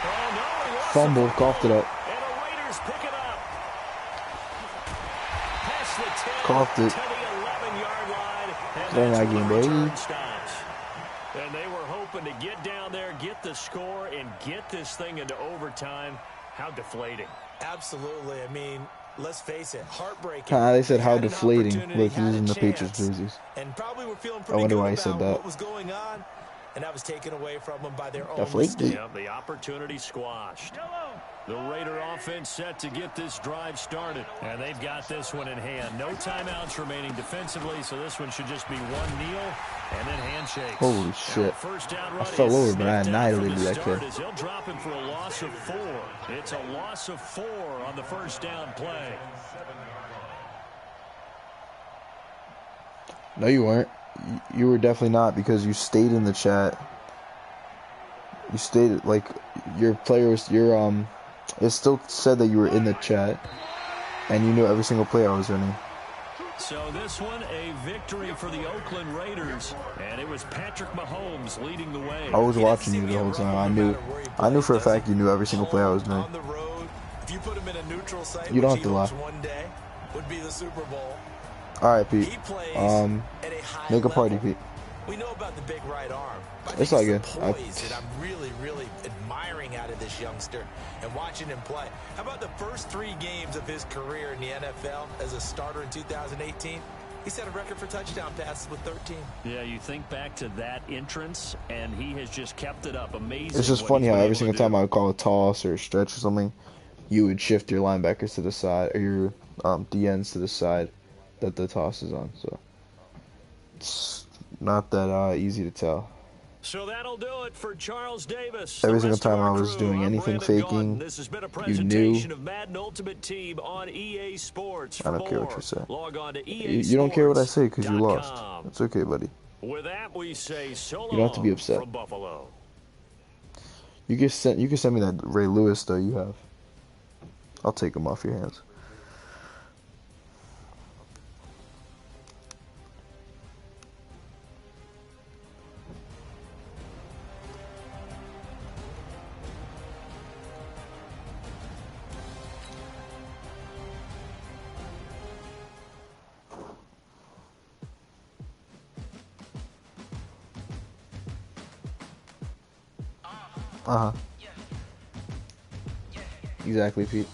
Oh, no, he lost Fumble, coughed it up. and the Raiders pick it up. Past the 10 Coughed it. to the 11-yard line. And Play that's that game, where the baby. return stops. And they were hoping to get down there, get the score, and get this thing into overtime. How deflating. Absolutely. I mean, let's face it, heartbreaking. They said how Had an deflating opportunity, with had a using the chance, Patriots jerseys. And probably were feeling I pretty wonder good why he about said that. what was going on, and that was taken away from them by their own Deflated. mistake. Yeah, the opportunity squashed. The Raider offense set to get this drive started. And they've got this one in hand. No timeouts remaining defensively, so this one should just be one kneel and then handshakes. Holy shit. First down I run fell is over, but I sniffed out from annihilated the that start kid. as they'll drop him for a loss of 4. It's a loss of 4 on the 1st down play. No, you weren't. You were definitely not, because you stayed in the chat. You stayed, like, your players, it still said that you were in the chat, and you knew every single play I was running. So this one, a victory for the Oakland Raiders, and it was Patrick Mahomes leading the way. I was watching you the whole time. I knew for a fact you knew every single play I was doing. On the road, if you put him in a neutral site, You don't which have to he lie. hopes one day would be the Super Bowl. Alright, Pete. He plays at a high Make a party, level. Pete. We know about the big right arm. But It's I all think good. it's the poise that I'm really, really admiring out of this youngster and watching him play. How about the first 3 games of his career in the NFL as a starter in 2018? He set a record for touchdown passes with 13. Yeah, you think back to that entrance, and he has just kept it up. Amazing. It's just funny how every single time I would call a toss or a stretch or something, you would shift your linebackers to the side, or your DNs to the side that the toss is on. So it's not that easy to tell. So that'll do it for Charles Davis. Every single time I was doing anything faking, this has been a you knew. presentation of Madden Ultimate Team on EA Sports. I don't care what you say. Log on to You don't care what I say because you lost. It's okay, buddy. With that, we say so long. You don't have to be upset. From Buffalo. You can send me that Ray Lewis though you have. I'll take him off your hands. Uh-huh. Exactly, Pete.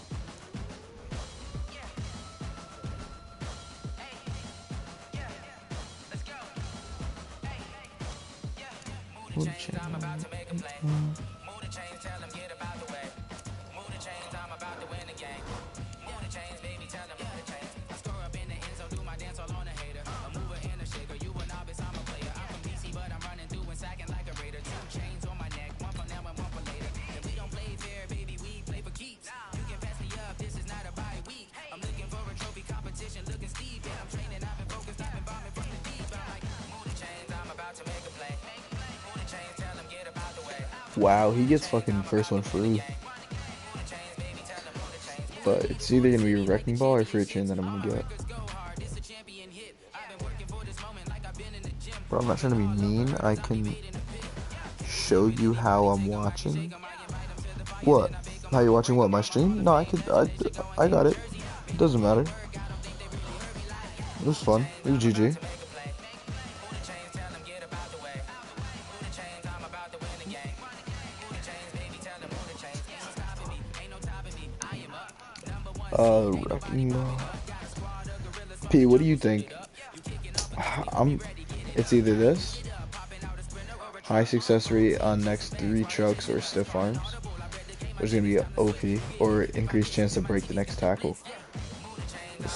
Wow, he gets fucking first one free. But it's either gonna be a wrecking ball or free chain that I'm gonna get. Bro, I'm not trying to be mean. I can show you how I'm watching. What? How you watching what? My stream? No, I got it. It doesn't matter. It was fun. It was GG. Wrecking ball. P, what do you think? It's either this, high success rate on next 3 trucks or stiff arms, which is gonna be OP, or increased chance to break the next tackle.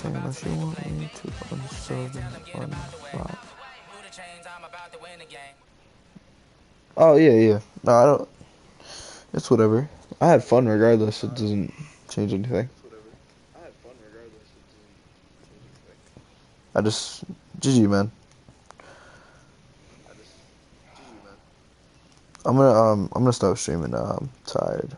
Unless you want me to unsub and unfly. Oh yeah. No, I don't. It's whatever. I had fun regardless. It doesn't change anything. GG, man. I'm gonna stop streaming now. I'm tired.